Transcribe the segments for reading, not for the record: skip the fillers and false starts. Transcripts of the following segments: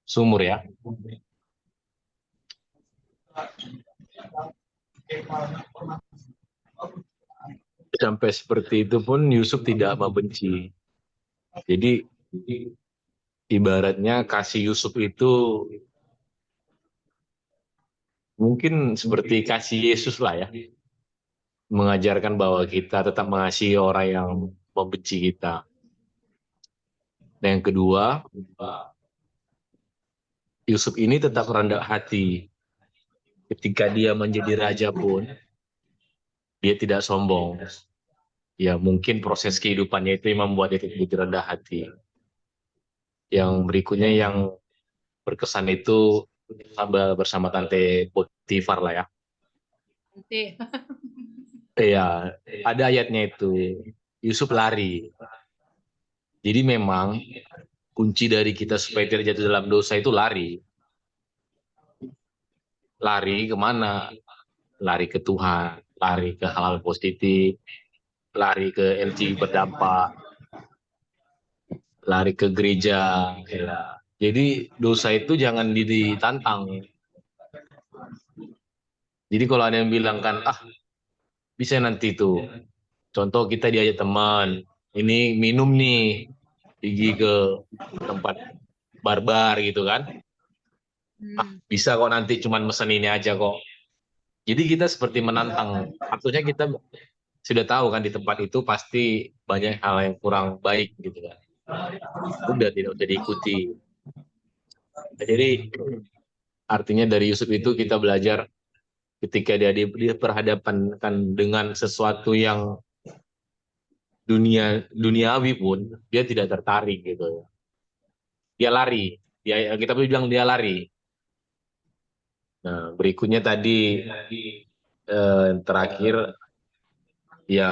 Sumur ya. Sampai seperti itu pun Yusuf tidak membenci. Jadi ibaratnya kasih Yusuf itu mungkin seperti kasih Yesus lah ya. Mengajarkan bahwa kita tetap mengasihi orang yang membenci kita. Dan yang kedua, Yusuf ini tetap rendah hati. Ketika dia menjadi raja pun, dia tidak sombong. Ya mungkin proses kehidupannya itu yang membuat dia jadi rendah hati. Yang berikutnya yang berkesan itu bersama Tante Potifar lah ya. Nanti. Iya, ada ayatnya itu. Yusuf lari. Jadi memang kunci dari kita supaya tidak jatuh dalam dosa itu lari. Lari kemana? Lari ke Tuhan, lari ke hal-hal positif, lari ke LG berdampak, lari ke gereja. Ya. Jadi dosa itu jangan ditantang. Jadi kalau ada yang bilang kan, bisa nanti tuh. Contoh kita diajak teman, ini minum nih, pergi ke tempat barbar gitu kan. Bisa kok nanti cuman mesen ini aja kok. Jadi kita seperti menantang. Artinya kita sudah tahu kan di tempat itu pasti banyak hal yang kurang baik gitu kan. Udah tidak usah diikuti. Jadi artinya dari Yusuf itu kita belajar ketika dia diperhadapkan dengan sesuatu yang duniawi pun dia tidak tertarik gitu. Dia lari. Kita bilang dia lari. Nah, berikutnya tadi terakhir ya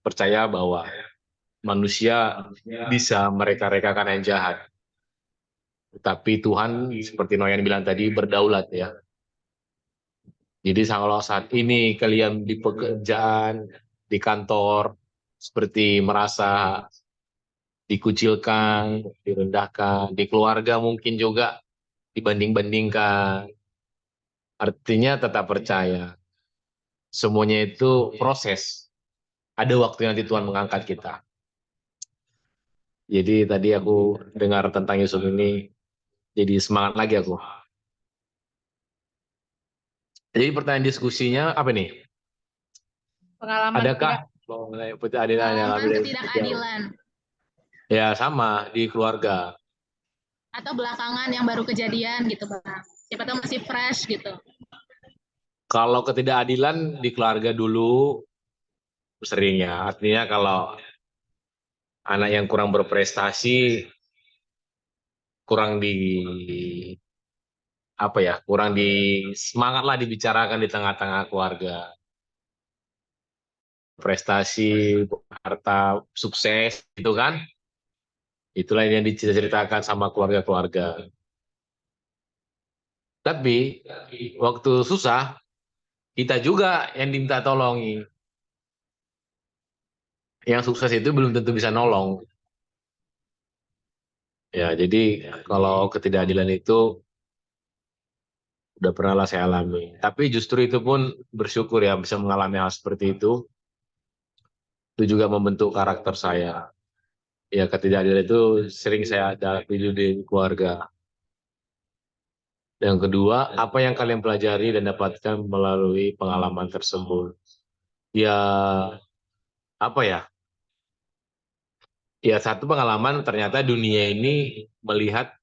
percaya bahwa manusia bisa mereka-rekakan yang jahat. Tetapi Tuhan seperti Noyan bilang tadi berdaulat ya. Jadi kalau saat ini kalian di pekerjaan, di kantor, seperti merasa dikucilkan, direndahkan, di keluarga mungkin juga dibanding-bandingkan. Artinya tetap percaya. Semuanya itu proses. Ada waktu nanti Tuhan mengangkat kita. Jadi tadi aku dengar tentang Yusuf ini, jadi semangat lagi aku. Jadi pertanyaan diskusinya apa nih? Pengalaman Adakah pengalaman ketidakadilan ya sama di keluarga? atau belakangan yang baru kejadian gitu Bang. Siapa tahu masih fresh gitu. Kalau ketidakadilan di keluarga dulu seringnya, artinya kalau anak yang kurang berprestasi, kurang di apa ya, kurang di semangat lah dibicarakan di tengah-tengah keluarga. Prestasi, harta, sukses, itu kan, itulah yang diceritakan sama keluarga-keluarga. Tapi waktu susah, kita juga yang diminta tolongi. Yang sukses itu belum tentu bisa nolong. Ya, jadi kalau ketidakadilan itu udah pernah lah saya alami. Tapi justru itu pun bersyukur ya bisa mengalami hal seperti itu. Itu juga membentuk karakter saya. Ya, ketidakadilan itu sering saya hadapi di keluarga. Yang kedua, apa yang kalian pelajari dan dapatkan melalui pengalaman tersebut? Ya, apa ya? Ya, satu pengalaman ternyata dunia ini melihat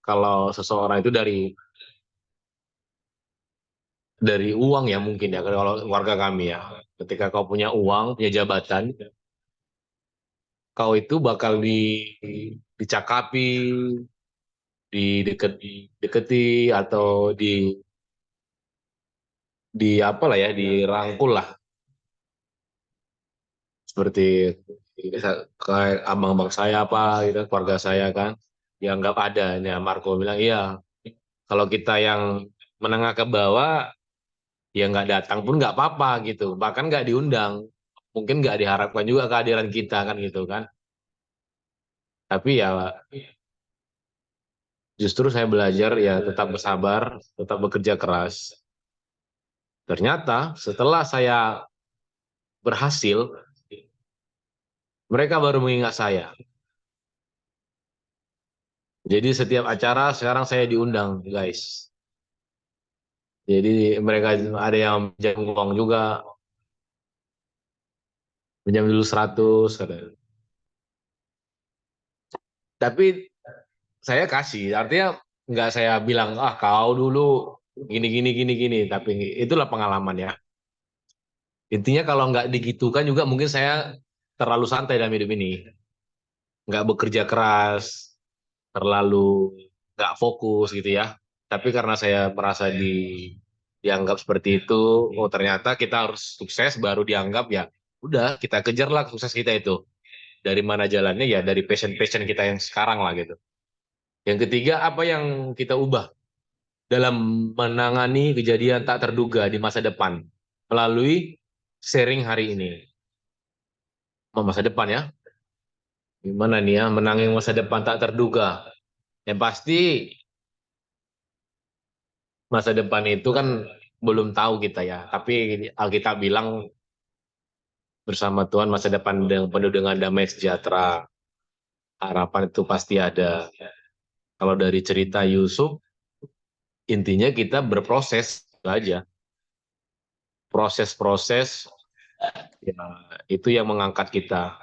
kalau seseorang itu dari uang ya mungkin ya kalau warga kami ya. Ketika kau punya uang, punya jabatan, kau itu bakal dicakapi, dideketi atau di apa lah ya, dirangkul lah seperti kayak abang-abang saya apa gitu, keluarga saya kan, ya nggak ada. Ini Marco bilang iya, kalau kita yang menengah ke bawah ya nggak datang pun nggak apa-apa gitu, bahkan nggak diundang, mungkin nggak diharapkan juga kehadiran kita kan gitu kan. Tapi ya Justru saya belajar ya tetap bersabar, tetap bekerja keras. Ternyata setelah saya berhasil, mereka baru mengingat saya. Jadi setiap acara sekarang saya diundang, guys. Jadi mereka ada yang pinjam uang juga, pinjam dulu 100, katanya. Tapi saya kasih, artinya nggak saya bilang, ah kau dulu gini, gini, gini, gini. Tapi itulah pengalaman ya. Intinya kalau nggak digitukan juga mungkin saya terlalu santai dalam hidup ini. Nggak bekerja keras, terlalu nggak fokus gitu ya. Tapi karena saya merasa dianggap seperti itu, oh ternyata kita harus sukses baru dianggap ya. Udah kita kejarlah sukses kita itu. Dari mana jalannya ya dari passion-passion kita yang sekarang lah gitu. Yang ketiga, apa yang kita ubah dalam menangani kejadian tak terduga di masa depan melalui sharing hari ini. Masa depan ya, gimana nih ya menangin masa depan tak terduga. Yang pasti masa depan itu kan belum tahu kita ya, tapi Alkitab bilang bersama Tuhan masa depan yang penuh dengan damai sejahtera. Harapan itu pasti ada. Kalau dari cerita Yusuf, intinya kita berproses aja. Proses-proses ya, itu yang mengangkat kita.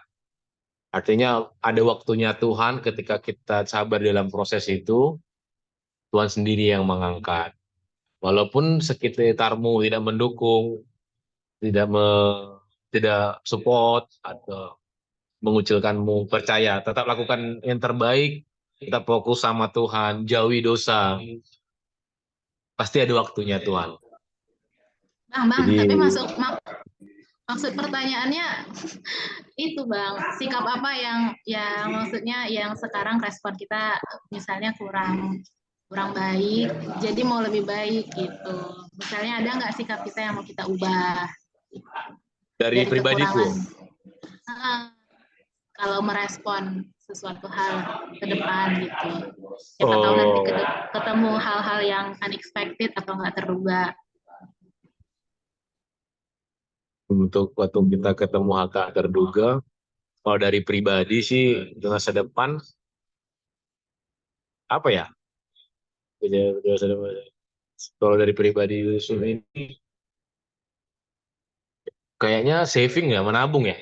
Artinya ada waktunya Tuhan ketika kita sabar dalam proses itu, Tuhan sendiri yang mengangkat. Walaupun sekitarmu tidak mendukung, tidak tidak support atau mengucilkanmu, percaya, tetap lakukan yang terbaik, tetap fokus sama Tuhan, jauhi dosa. Pasti ada waktunya Tuhan. Bang, Jadi tapi maksud pertanyaannya itu Bang, sikap apa yang maksudnya yang sekarang respon kita misalnya kurang kurang baik, jadi mau lebih baik gitu. Misalnya ada nggak sikap kita yang mau kita ubah dari dari kekurangan? pribadiku, Kalau merespon sesuatu hal ke depan gitu. Siapa tahu nanti oh, ketemu hal-hal yang unexpected atau nggak terduga. untuk waktu kita ketemu hal tak terduga, kalau dari pribadi sih di masa depan apa ya? Kalau dari pribadi Yusuf ini kayaknya saving ya, menabung ya.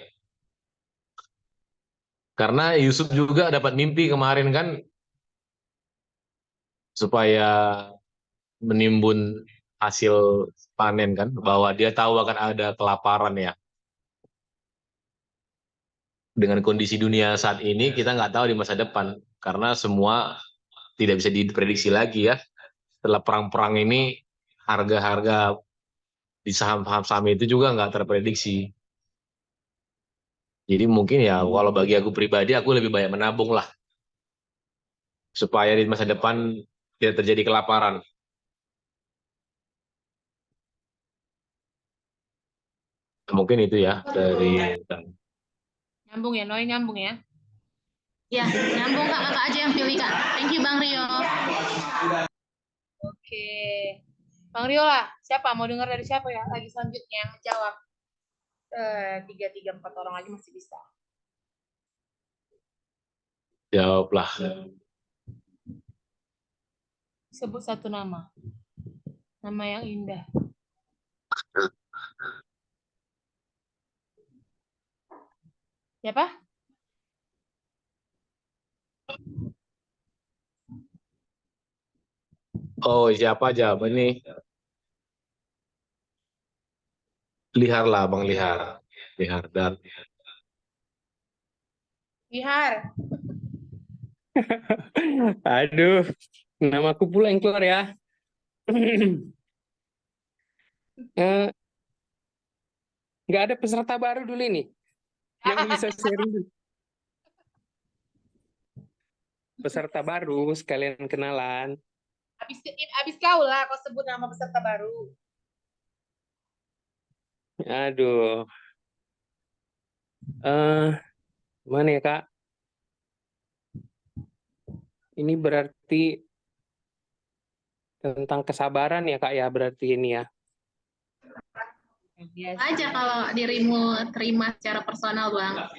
Karena Yusuf juga dapat mimpi kemarin kan supaya menimbun hasil panen kan, bahwa dia tahu akan ada kelaparan ya. Dengan kondisi dunia saat ini kita nggak tahu di masa depan karena semua tidak bisa diprediksi lagi ya. Setelah perang-perang ini harga-harga di saham-saham itu juga nggak terprediksi. Jadi mungkin ya kalau bagi aku pribadi aku lebih banyak menabung lah supaya di masa depan tidak terjadi kelaparan. Mungkin itu ya dari Nyambung ya, Noy, nyambung ya. Ya, nyambung Kak, Kakak aja yang pilih Kak. Thank you Bang Rio. Oke. Bang Rio lah, siapa? Mau dengar dari siapa ya? Lagi selanjutnya yang menjawab. Tiga, empat orang lagi masih bisa. jawablah. Sebut satu nama. Nama yang indah. Siapa? Oh siapa aja ini Lihar lah Bang Lihar. Lihar dan Bihar. Aduh, namaku pula yang keluar ya. Eh, nggak ada peserta baru dulu ini yang bisa sharing. Peserta baru sekalian kenalan. Abis kau lah, kau sebut nama peserta baru. Aduh, mana ya Kak? Ini berarti tentang kesabaran ya Kak ya, berarti ini ya. Biasa. Aja kalau dirimu terima secara personal, Bang.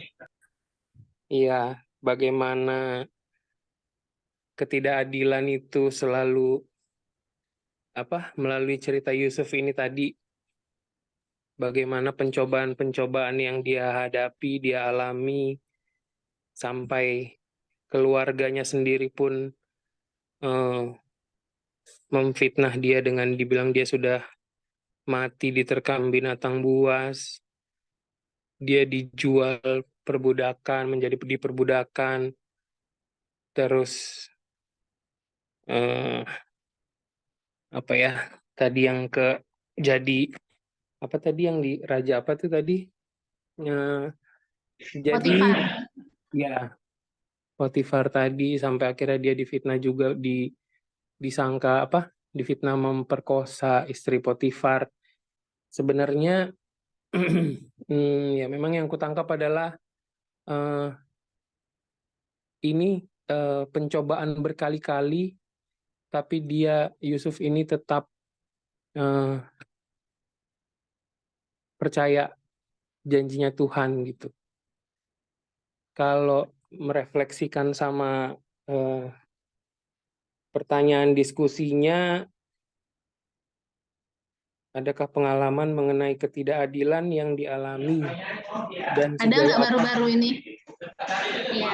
Iya, bagaimana ketidakadilan itu selalu melalui cerita Yusuf ini tadi, bagaimana pencobaan-pencobaan yang dia hadapi, dia alami, sampai keluarganya sendiri pun eh, memfitnah dia dengan dibilang dia sudah mati diterkam binatang buas, dia dijual perbudakan, menjadi diperbudakan, terus eh, tadi yang jadi apa tadi yang di raja apa tuh tadi, jadi Potifar. ya Potifar tadi, sampai akhirnya dia difitnah juga, disangka difitnah memperkosa istri Potifar. Sebenarnya ya memang yang kutangkap adalah ini pencobaan berkali-kali, tapi Yusuf ini tetap percaya janjinya Tuhan gitu. Kalau merefleksikan sama pertanyaan diskusinya, adakah pengalaman mengenai ketidakadilan yang dialami dan Ada nggak sejauh apa? baru-baru ini? Iya.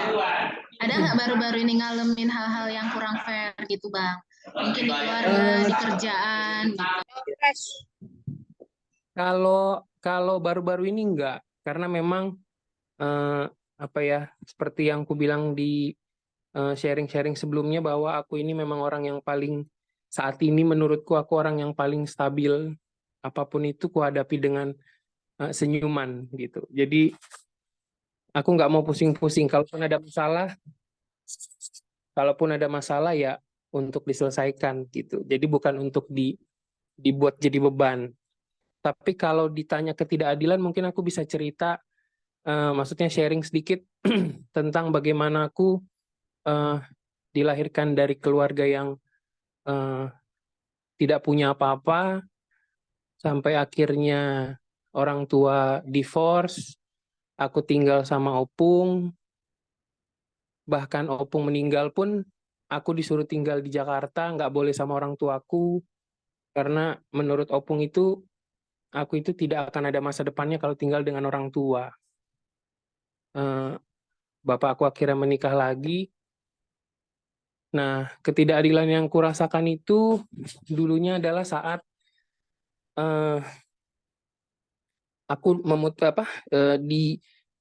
Ada nggak baru-baru ini ngalamin hal-hal yang kurang fair gitu, Bang? Mungkin di keluarga, di kerjaan, gitu. Fresh. Kalau baru-baru ini enggak, karena memang seperti yang aku bilang di sharing-sharing sebelumnya, bahwa aku ini memang orang yang paling, saat ini menurutku aku orang yang paling stabil, apapun itu kuhadapi dengan senyuman gitu. Jadi aku nggak mau pusing-pusing. Kalaupun ada masalah ya untuk diselesaikan gitu. Jadi bukan untuk dibuat jadi beban. Tapi kalau ditanya ketidakadilan, mungkin aku bisa cerita, maksudnya sharing sedikit tentang bagaimana aku dilahirkan dari keluarga yang tidak punya apa-apa, sampai akhirnya orang tua divorce, aku tinggal sama opung, bahkan opung meninggal pun aku disuruh tinggal di Jakarta, nggak boleh sama orang tuaku, karena menurut opung itu, aku itu tidak akan ada masa depannya kalau tinggal dengan orang tua. Bapak aku akhirnya menikah lagi. Nah, ketidakadilan yang kurasakan itu dulunya adalah saat aku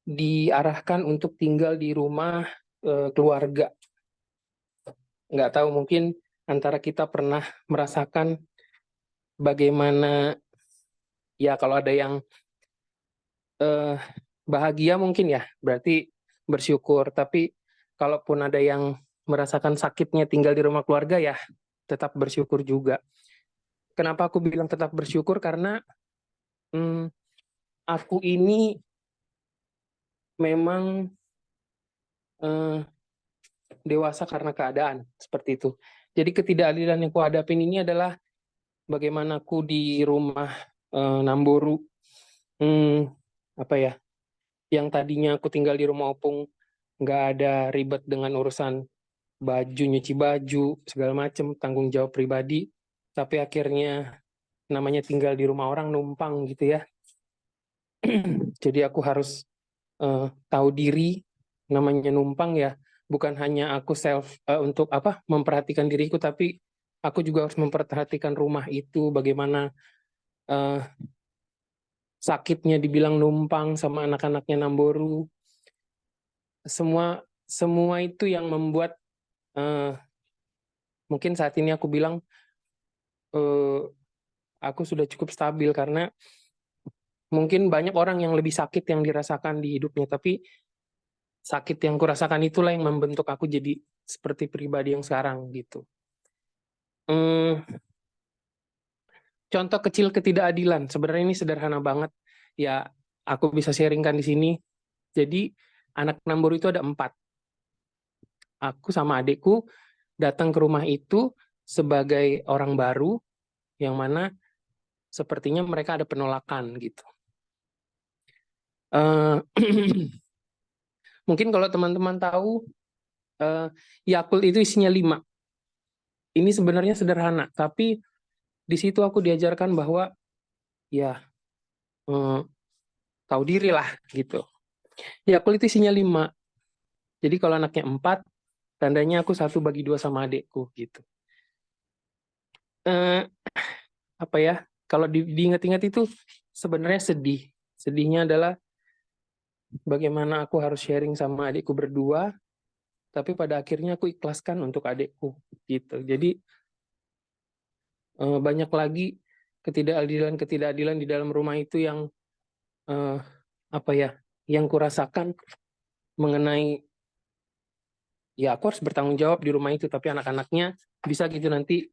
diarahkan untuk tinggal di rumah keluarga. Nggak tahu, mungkin antara kita pernah merasakan bagaimana, ya kalau ada yang bahagia mungkin ya, berarti bersyukur. Tapi kalaupun ada yang merasakan sakitnya tinggal di rumah keluarga, ya tetap bersyukur juga. Kenapa aku bilang tetap bersyukur? Karena aku ini memang dewasa karena keadaan seperti itu. Jadi ketidakadilan yang kuhadapin ini adalah bagaimana aku di rumah Namboru, yang tadinya aku tinggal di rumah opung, nggak ada ribet dengan urusan baju, nyuci baju, segala macam, tanggung jawab pribadi, tapi akhirnya namanya tinggal di rumah orang, numpang gitu ya. Jadi aku harus tahu diri, namanya numpang ya, bukan hanya aku untuk memperhatikan diriku, tapi aku juga harus memperhatikan rumah itu, bagaimana sakitnya dibilang numpang sama anak-anaknya Namboru. Semua itu yang membuat mungkin saat ini aku bilang aku sudah cukup stabil, karena mungkin banyak orang yang lebih sakit yang dirasakan di hidupnya, tapi sakit yang kurasakan itulah yang membentuk aku jadi seperti pribadi yang sekarang gitu. Contoh kecil ketidakadilan, sebenarnya ini sederhana banget ya, aku bisa sharingkan di sini. Jadi anak Namboru itu ada 4. Aku sama adikku datang ke rumah itu sebagai orang baru yang mana sepertinya mereka ada penolakan gitu. Mungkin kalau teman-teman tahu, Yakult itu isinya 5. Ini sebenarnya sederhana, tapi di situ aku diajarkan bahwa ya tahu diri lah gitu. Yakult itu isinya 5. Jadi kalau anaknya 4, tandanya aku 1/2 sama adekku gitu. Apa ya? Kalau diingat-ingat itu sebenarnya sedih. Sedihnya adalah bagaimana aku harus sharing sama adikku berdua, tapi pada akhirnya aku ikhlaskan untuk adikku gitu. Jadi banyak lagi ketidakadilan di dalam rumah itu yang apa ya? Yang kurasakan mengenai ya aku harus bertanggung jawab di rumah itu, tapi anak-anaknya bisa gitu nanti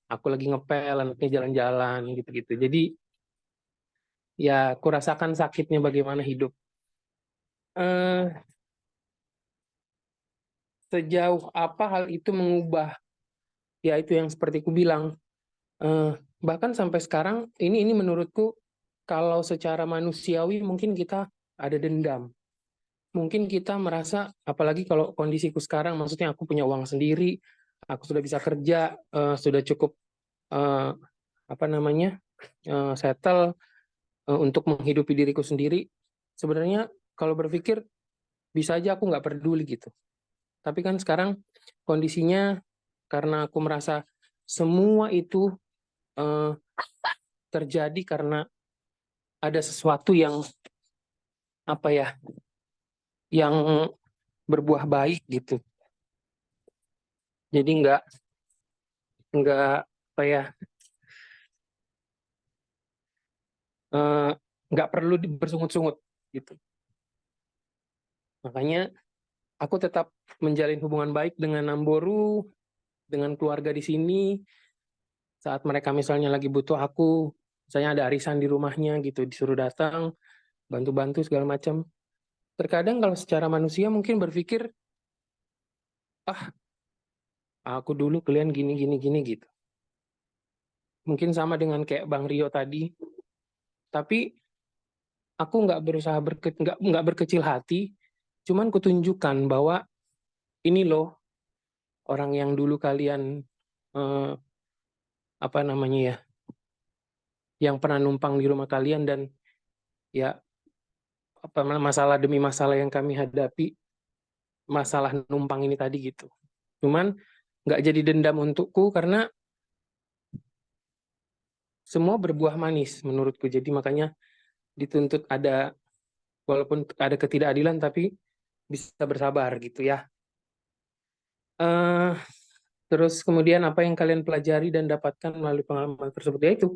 aku lagi ngepel, anaknya jalan-jalan gitu-gitu. Jadi ya kurasakan sakitnya bagaimana hidup. Sejauh apa hal itu mengubah? Ya itu yang seperti ku bilang. Bahkan sampai sekarang ini menurutku kalau secara manusiawi mungkin kita ada dendam. Mungkin kita merasa, apalagi kalau kondisiku sekarang, maksudnya aku punya uang sendiri, aku sudah bisa kerja, sudah cukup apa namanya settle untuk menghidupi diriku sendiri. Sebenarnya kalau berpikir bisa aja aku nggak peduli gitu. Tapi kan sekarang kondisinya karena aku merasa semua itu terjadi karena ada sesuatu yang apa ya, yang berbuah baik gitu. Jadi nggak apa ya, nggak perlu bersungut-sungut gitu. Makanya aku tetap menjalin hubungan baik dengan Namboru, dengan keluarga di sini. Saat mereka misalnya lagi butuh aku, misalnya ada arisan di rumahnya gitu, disuruh datang, bantu-bantu segala macam. Terkadang kalau secara manusia mungkin berpikir, aku dulu kalian gini gitu. Mungkin sama dengan kayak Bang Rio tadi, tapi aku nggak berusaha nggak berkecil hati, cuman kutunjukkan bahwa ini loh orang yang dulu kalian apa namanya ya, yang pernah numpang di rumah kalian dan ya apa masalah demi masalah yang kami hadapi, masalah numpang ini tadi gitu. Cuman nggak jadi dendam untukku karena semua berbuah manis menurutku. Jadi makanya dituntut ada, walaupun ada ketidakadilan tapi bisa bersabar gitu ya. Terus kemudian apa yang kalian pelajari dan dapatkan melalui pengalaman tersebut, yaitu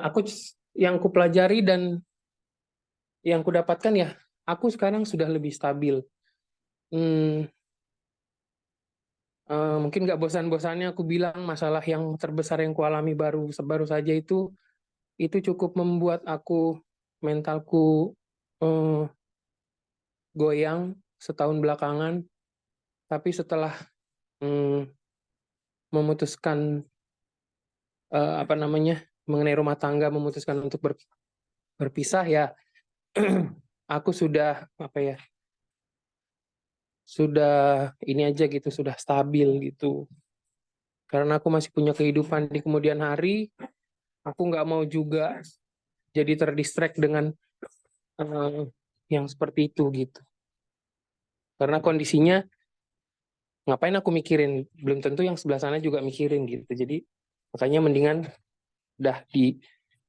aku yang ku pelajari dan yang ku dapatkan ya, aku sekarang sudah lebih stabil. Mungkin nggak bosan-bosannya aku bilang masalah yang terbesar yang ku alami baru saja itu cukup membuat aku mentalku goyang setahun belakangan. Tapi setelah memutuskan apa namanya mengenai rumah tangga, memutuskan untuk berpisah ya, aku sudah apa ya, sudah ini aja gitu, sudah stabil gitu. Karena aku masih punya kehidupan di kemudian hari, aku nggak mau juga jadi terdistract dengan yang seperti itu gitu. Karena kondisinya ngapain aku mikirin, belum tentu yang sebelah sana juga mikirin gitu. Jadi makanya mendingan udah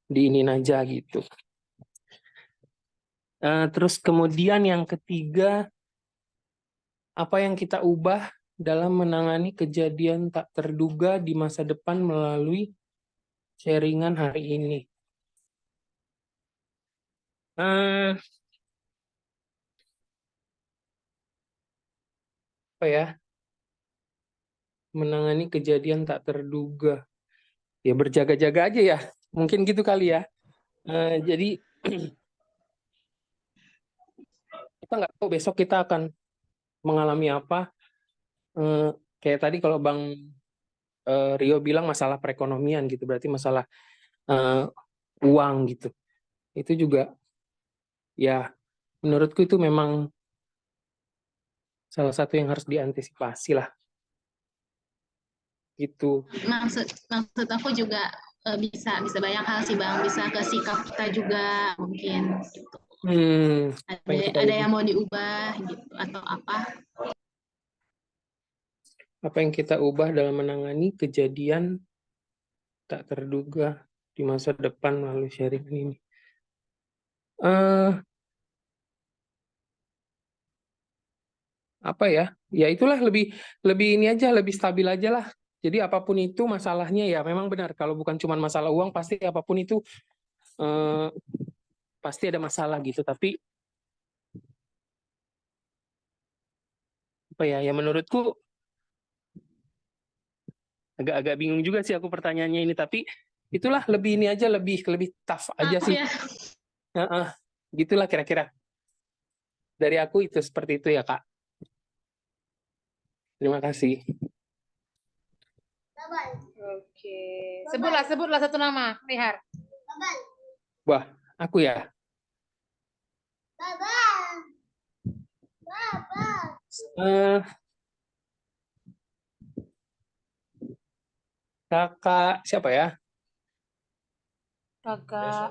diinin aja gitu. Terus kemudian yang ketiga, apa yang kita ubah dalam menangani kejadian tak terduga di masa depan melalui sharingan hari ini. Apa ya? Menangani kejadian tak terduga. Ya berjaga-jaga aja ya. Mungkin gitu kali ya. Jadi kita nggak tahu besok kita akan mengalami apa. Kayak tadi kalau Bang Rio bilang masalah perekonomian gitu, berarti masalah uang gitu. Itu juga ya menurutku itu memang salah satu yang harus diantisipasi lah gitu. Maksud aku juga bisa banyak hal sih Bang, bisa ke sikap kita juga mungkin gitu. Ada yang mau diubah gitu atau apa yang kita ubah dalam menangani kejadian tak terduga di masa depan melalui sharing ini. Apa ya? Ya itulah lebih ini aja, lebih stabil aja lah. Jadi apapun itu masalahnya ya memang benar. Kalau bukan cuma masalah uang, pasti apapun itu pasti ada masalah gitu. Tapi apa ya? Ya menurutku agak bingung juga sih aku pertanyaannya ini. Tapi itulah lebih ini aja, lebih tough aja sih. ya. Gitulah kira-kira. Dari aku itu seperti itu ya Kak. Terima kasih. Oke. Sebutlah satu nama, Rihar. Wah, aku ya. Kakak siapa ya? Kakak.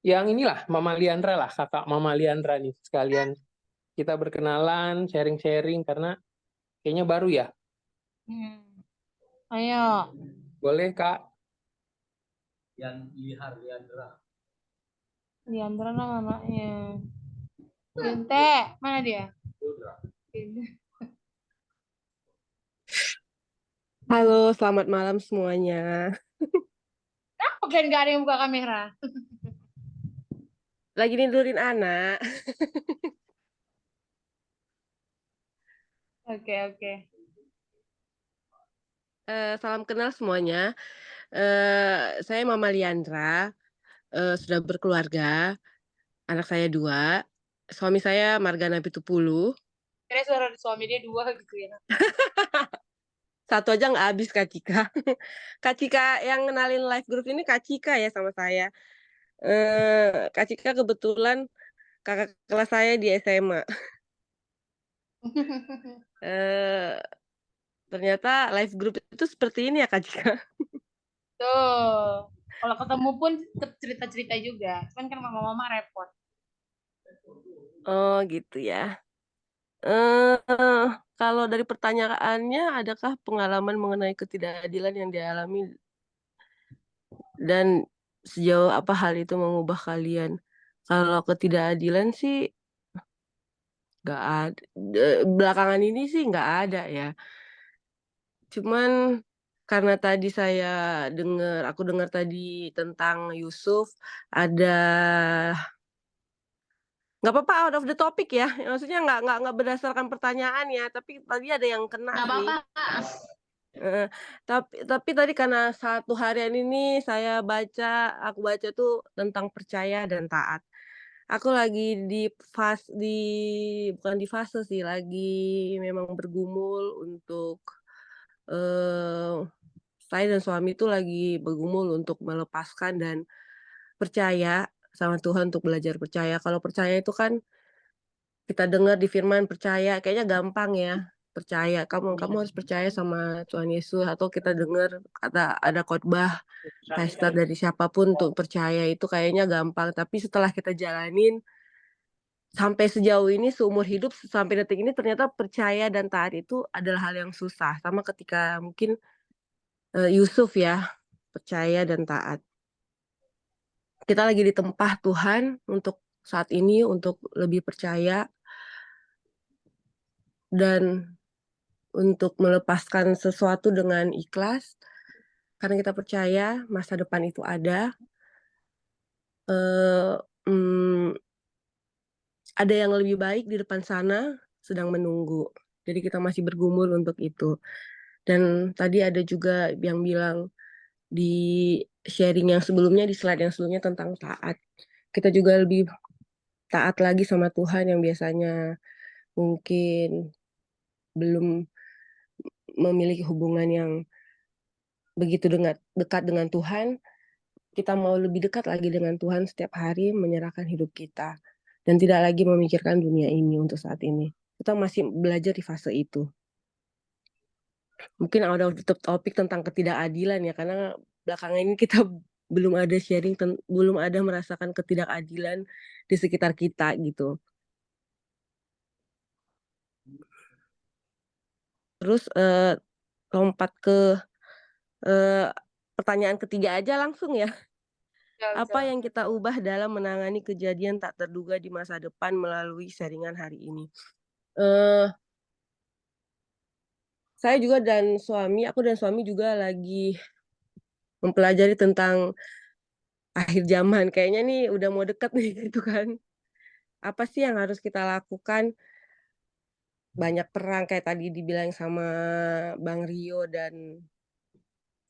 Yang inilah Mama Liandra lah, kakak Mama Liandra nih sekalian kita berkenalan, sharing-sharing karena kayaknya baru ya. Ayo. Boleh Kak? Yang Liandra. Liandra namanya. Binte, mana dia? Halo, selamat malam semuanya. Kenapa kalian gak ada yang buka kamera? Lagi tidurin anak. Oke. Salam kenal semuanya. Saya Mama Liandra, sudah berkeluarga. Anak saya 2. Suami saya Margana Pitupulu. Kira suara suami dia 2 gitu ya. Satu aja nggak habis Kak Cika. Kak Cika yang kenalin live group ini Kak Cika ya sama saya. Kak Cika kebetulan kakak kelas saya di SMA. Ternyata live group itu seperti ini ya Kak Cika. Tuh. Kalau ketemu pun cerita-cerita juga. Cuman kan mama repot. Oh gitu ya. Kalau dari pertanyaannya, adakah pengalaman mengenai ketidakadilan yang dialami dan sejauh apa hal itu mengubah kalian? Kalau ketidakadilan sih nggak ada. Belakangan ini sih nggak ada ya. Cuman karena tadi aku dengar tadi tentang Yusuf, ada nggak apa-apa out of the topic ya. Maksudnya nggak berdasarkan pertanyaan ya, tapi tadi ada yang kena Nggak sih. apa-apa. Tapi tadi karena satu harian ini aku baca tuh tentang percaya dan taat. Aku lagi bukan di fase sih, lagi memang bergumul untuk saya dan suami itu lagi bergumul untuk melepaskan dan percaya sama Tuhan, untuk belajar percaya. Kalau percaya itu kan kita dengar di firman percaya, kayaknya gampang ya. Percaya, kamu harus percaya sama Tuhan Yesus, atau kita dengar ada khotbah pastor dari siapapun untuk percaya, itu kayaknya gampang. Tapi setelah kita jalanin sampai sejauh ini, seumur hidup sampai detik ini, ternyata percaya dan taat itu adalah hal yang susah. Sama ketika mungkin Yusuf ya, percaya dan taat. Kita lagi ditempah Tuhan untuk saat ini untuk lebih percaya dan untuk melepaskan sesuatu dengan ikhlas, karena kita percaya masa depan itu ada. Ada yang lebih baik di depan sana sedang menunggu. Jadi kita masih bergumul untuk itu. Dan tadi ada juga yang bilang di sharing yang sebelumnya, di slide yang sebelumnya tentang taat. Kita juga lebih taat lagi sama Tuhan yang biasanya mungkin belum memiliki hubungan yang begitu dekat dengan Tuhan, kita mau lebih dekat lagi dengan Tuhan setiap hari, menyerahkan hidup kita dan tidak lagi memikirkan dunia ini untuk saat ini. Kita masih belajar di fase itu. Mungkin ada topik tentang ketidakadilan ya, karena belakangan ini kita belum ada sharing, belum ada merasakan ketidakadilan di sekitar kita gitu. Terus lompat ke pertanyaan ketiga aja langsung ya. Apa yang kita ubah dalam menangani kejadian tak terduga di masa depan melalui sharingan hari ini? Saya juga aku dan suami juga lagi mempelajari tentang akhir zaman. Kayaknya nih udah mau deket nih gitu kan. Apa sih yang harus kita lakukan? Banyak perang kayak tadi dibilang sama Bang Rio dan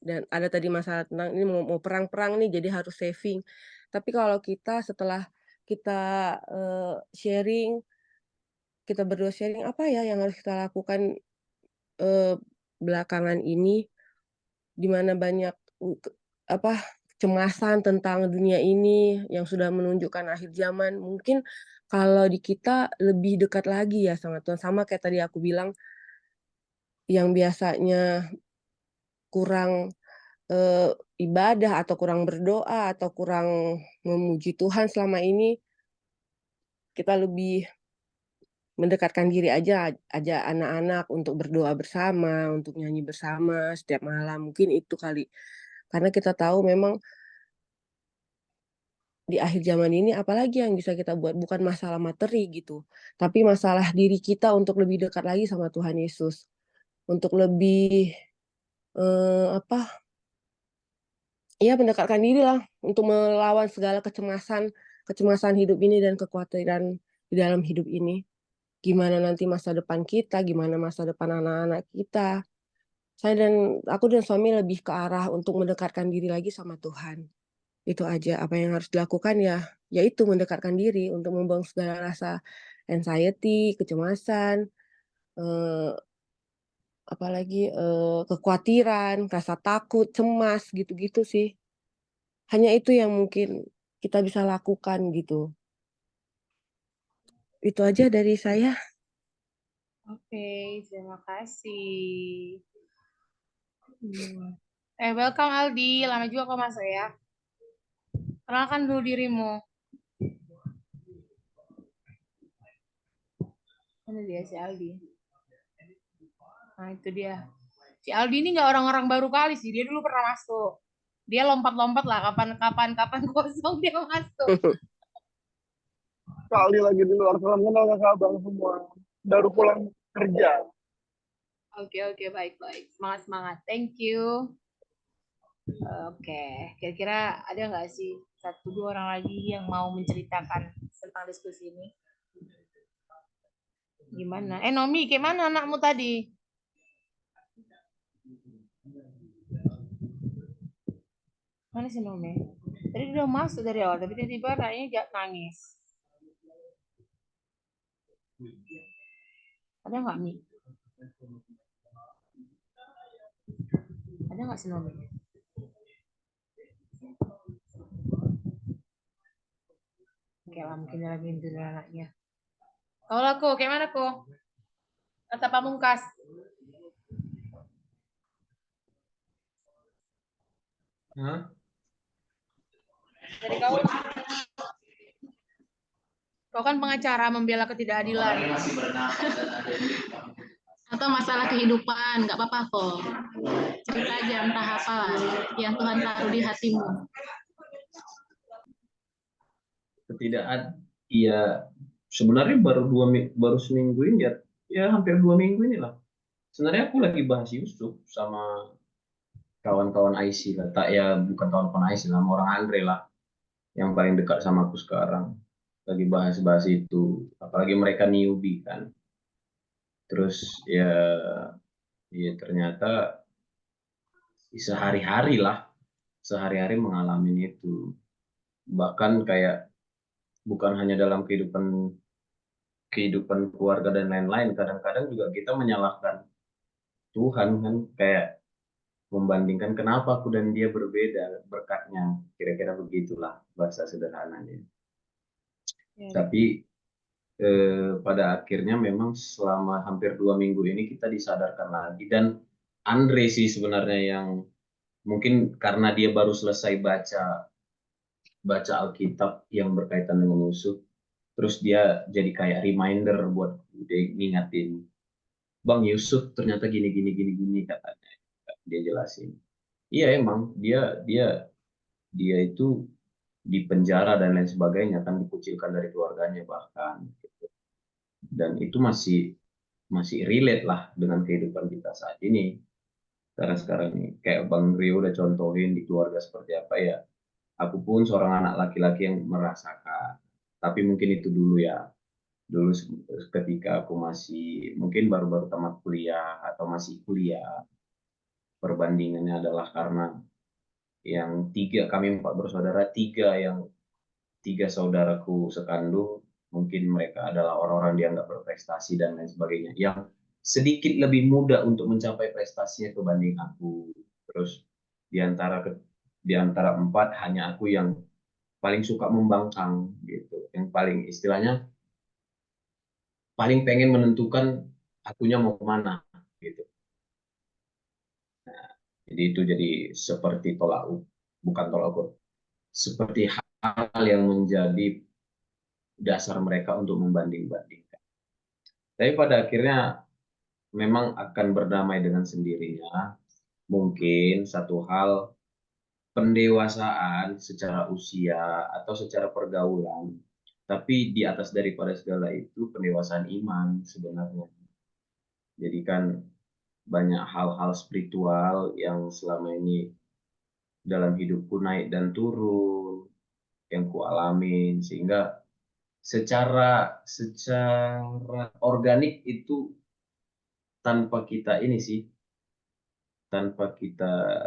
ada tadi masalah tentang ini mau perang-perang nih jadi harus saving. Tapi kalau kita setelah kita sharing, kita berdua sharing apa ya yang harus kita lakukan belakangan ini, di mana banyak kecemasan tentang dunia ini yang sudah menunjukkan akhir zaman. Mungkin kalau di kita lebih dekat lagi ya sama Tuhan. Sama kayak tadi aku bilang, yang biasanya kurang ibadah atau kurang berdoa atau kurang memuji Tuhan selama ini, kita lebih mendekatkan diri aja anak-anak untuk berdoa bersama, untuk nyanyi bersama setiap malam. Mungkin itu kali. Karena kita tahu memang di akhir zaman ini apalagi yang bisa kita buat, bukan masalah materi gitu, tapi masalah diri kita untuk lebih dekat lagi sama Tuhan Yesus. Untuk lebih mendekatkan diri lah untuk melawan segala kecemasan hidup ini dan kekhawatiran di dalam hidup ini. Gimana nanti masa depan kita, gimana masa depan anak-anak kita. Aku dan suami lebih ke arah untuk mendekatkan diri lagi sama Tuhan. Itu aja apa yang harus dilakukan ya, yaitu mendekatkan diri untuk membuang segala rasa anxiety, kecemasan, apalagi kekhawatiran, rasa takut, cemas, gitu-gitu sih. Hanya itu yang mungkin kita bisa lakukan gitu. Itu aja dari saya. Oke, terima kasih. Welcome Aldi, lama juga kau masuk ya. Kenalkan dulu dirimu. Mana dia si Aldi? Nah itu dia. Si Aldi ini nggak orang-orang baru kali sih, dia dulu pernah masuk. Dia lompat-lompat lah, kapan kosong dia masuk. Kali lagi di luar, salam kenal kakak abang semua. Baru pulang kerja. Oke, baik. Semangat. Thank you. Oke, kira-kira ada nggak sih 1-2 orang lagi yang mau menceritakan tentang diskusi ini? Gimana? Nomi, gimana anakmu tadi? Mana sih Nomi? Tadi udah masuk dari awal, tapi tiba-tiba anaknya nangis. Ada nggak Mi? Ada nggak sih Nomi? Oke lah, mungkin dia lagi tidur anaknya. Kau lah kok, kayak mana kok? Kata Pamungkas. Hah? Dari kau kan pengacara membela ketidakadilan. Atau masalah kehidupan, nggak apa-apa kok. Cerita aja entah apa lah yang Tuhan taruh di hatimu. Ya sebenarnya baru seminggu ini ya hampir 2 minggu ini lah. Sebenarnya aku lagi bahas Yusuf sama kawan-kawan IC lah, bukan kawan-kawan IC lah, sama orang Andre lah, yang paling dekat sama aku sekarang. Lagi bahas-bahas itu, apalagi mereka newbie kan. Terus ya ternyata sehari-hari mengalami itu. Bahkan kayak bukan hanya dalam kehidupan keluarga dan lain-lain, kadang-kadang juga kita menyalahkan Tuhan kan, kayak membandingkan kenapa aku dan dia berbeda berkatnya, kira-kira begitulah bahasa sederhananya. Ya, Tapi pada akhirnya memang selama hampir 2 minggu ini kita disadarkan lagi, dan Andre sih sebenarnya yang mungkin karena dia baru selesai baca Alkitab yang berkaitan dengan Yusuf, terus dia jadi kayak reminder buat dia ngingatin, Bang Yusuf ternyata gini gini gini gini, katanya dia jelasin. Iya emang dia itu di penjara dan lain sebagainya, kan dikucilkan dari keluarganya bahkan, dan itu masih relate lah dengan kehidupan kita saat ini. Karena sekarang ini kayak Bang Rio udah contohin di keluarga seperti apa ya, aku pun seorang anak laki-laki yang merasakan. Tapi mungkin itu dulu ya, dulu ketika aku masih mungkin baru-baru tamat kuliah atau masih kuliah, perbandingannya adalah karena yang kami 4 bersaudara, tiga saudaraku sekandung, mungkin mereka adalah orang-orang dianggap berprestasi dan lain sebagainya, yang sedikit lebih mudah untuk mencapai prestasinya kebanding aku. Terus di antara di antara 4 hanya aku yang paling suka membangkang gitu, yang paling istilahnya paling pengen menentukan akunya mau kemana gitu. Jadi itu jadi seperti bukan tolak ukur, seperti hal yang menjadi dasar mereka untuk membanding-bandingkan. Tapi pada akhirnya memang akan berdamai dengan sendirinya. Mungkin satu hal, pendewasaan secara usia atau secara pergaulan, tapi di atas daripada segala itu pendewasaan iman sebenarnya. Jadi kan banyak hal-hal spiritual yang selama ini dalam hidupku naik dan turun, yang ku alamin, sehingga secara organik itu tanpa kita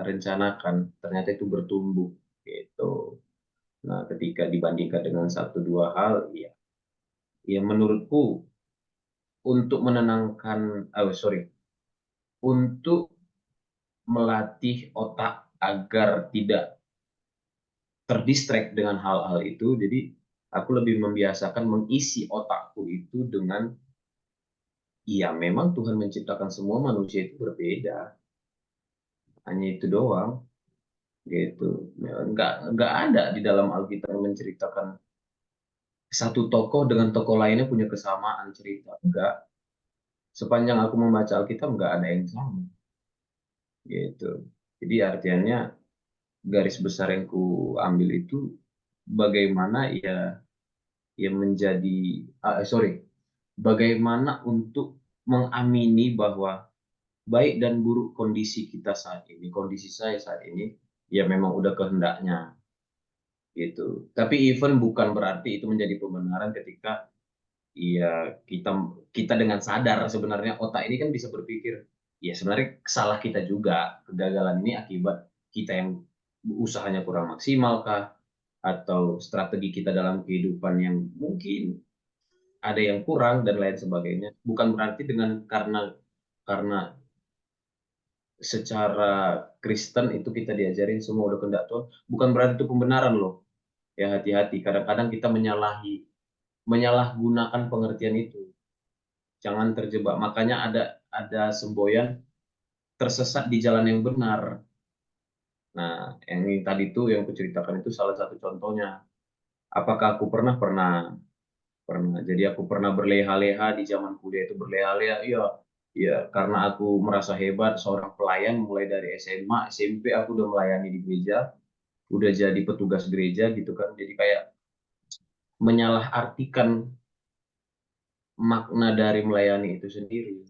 rencanakan, ternyata itu bertumbuh gitu. Nah, ketika dibandingkan dengan satu dua hal, ya menurutku untuk untuk melatih otak agar tidak terdistract dengan hal-hal itu. Jadi aku lebih membiasakan mengisi otakku itu dengan, ya memang Tuhan menciptakan semua manusia itu berbeda, hanya itu doang gitu. Nggak ada di dalam Alkitab yang menceritakan satu tokoh dengan tokoh lainnya punya kesamaan cerita. Enggak. Sepanjang aku membaca Alkitab nggak ada yang sama gitu. Jadi artinya garis besar yang ku ambil itu bagaimana ya bagaimana untuk mengamini bahwa baik dan buruk kondisi kita saat ini, kondisi saya saat ini, ya memang udah kehendaknya gitu. Tapi even bukan berarti itu menjadi pembenaran ketika ya kita dengan sadar sebenarnya otak ini kan bisa berpikir, ya sebenarnya salah kita juga, kegagalan ini akibat kita yang usahanya kurang maksimal kah, atau strategi kita dalam kehidupan yang mungkin ada yang kurang dan lain sebagainya. Bukan berarti karena secara Kristen itu kita diajarin semua udah kehendak Tuhan, bukan berarti itu pembenaran loh. Ya hati-hati, kadang-kadang kita menyalahgunakan pengertian itu. Jangan terjebak. Makanya ada semboyan tersesat di jalan yang benar. Nah, yang tadi itu yang kuceritakan itu salah satu contohnya. Apakah aku pernah? Pernah. Jadi aku pernah berleha-leha di zaman kuliah itu, berleha-leha. Iya, ya karena aku merasa hebat seorang pelayan, mulai dari SMA, SMP aku udah melayani di gereja, udah jadi petugas gereja gitu kan. Jadi kayak menyalahartikan makna dari melayani itu sendiri.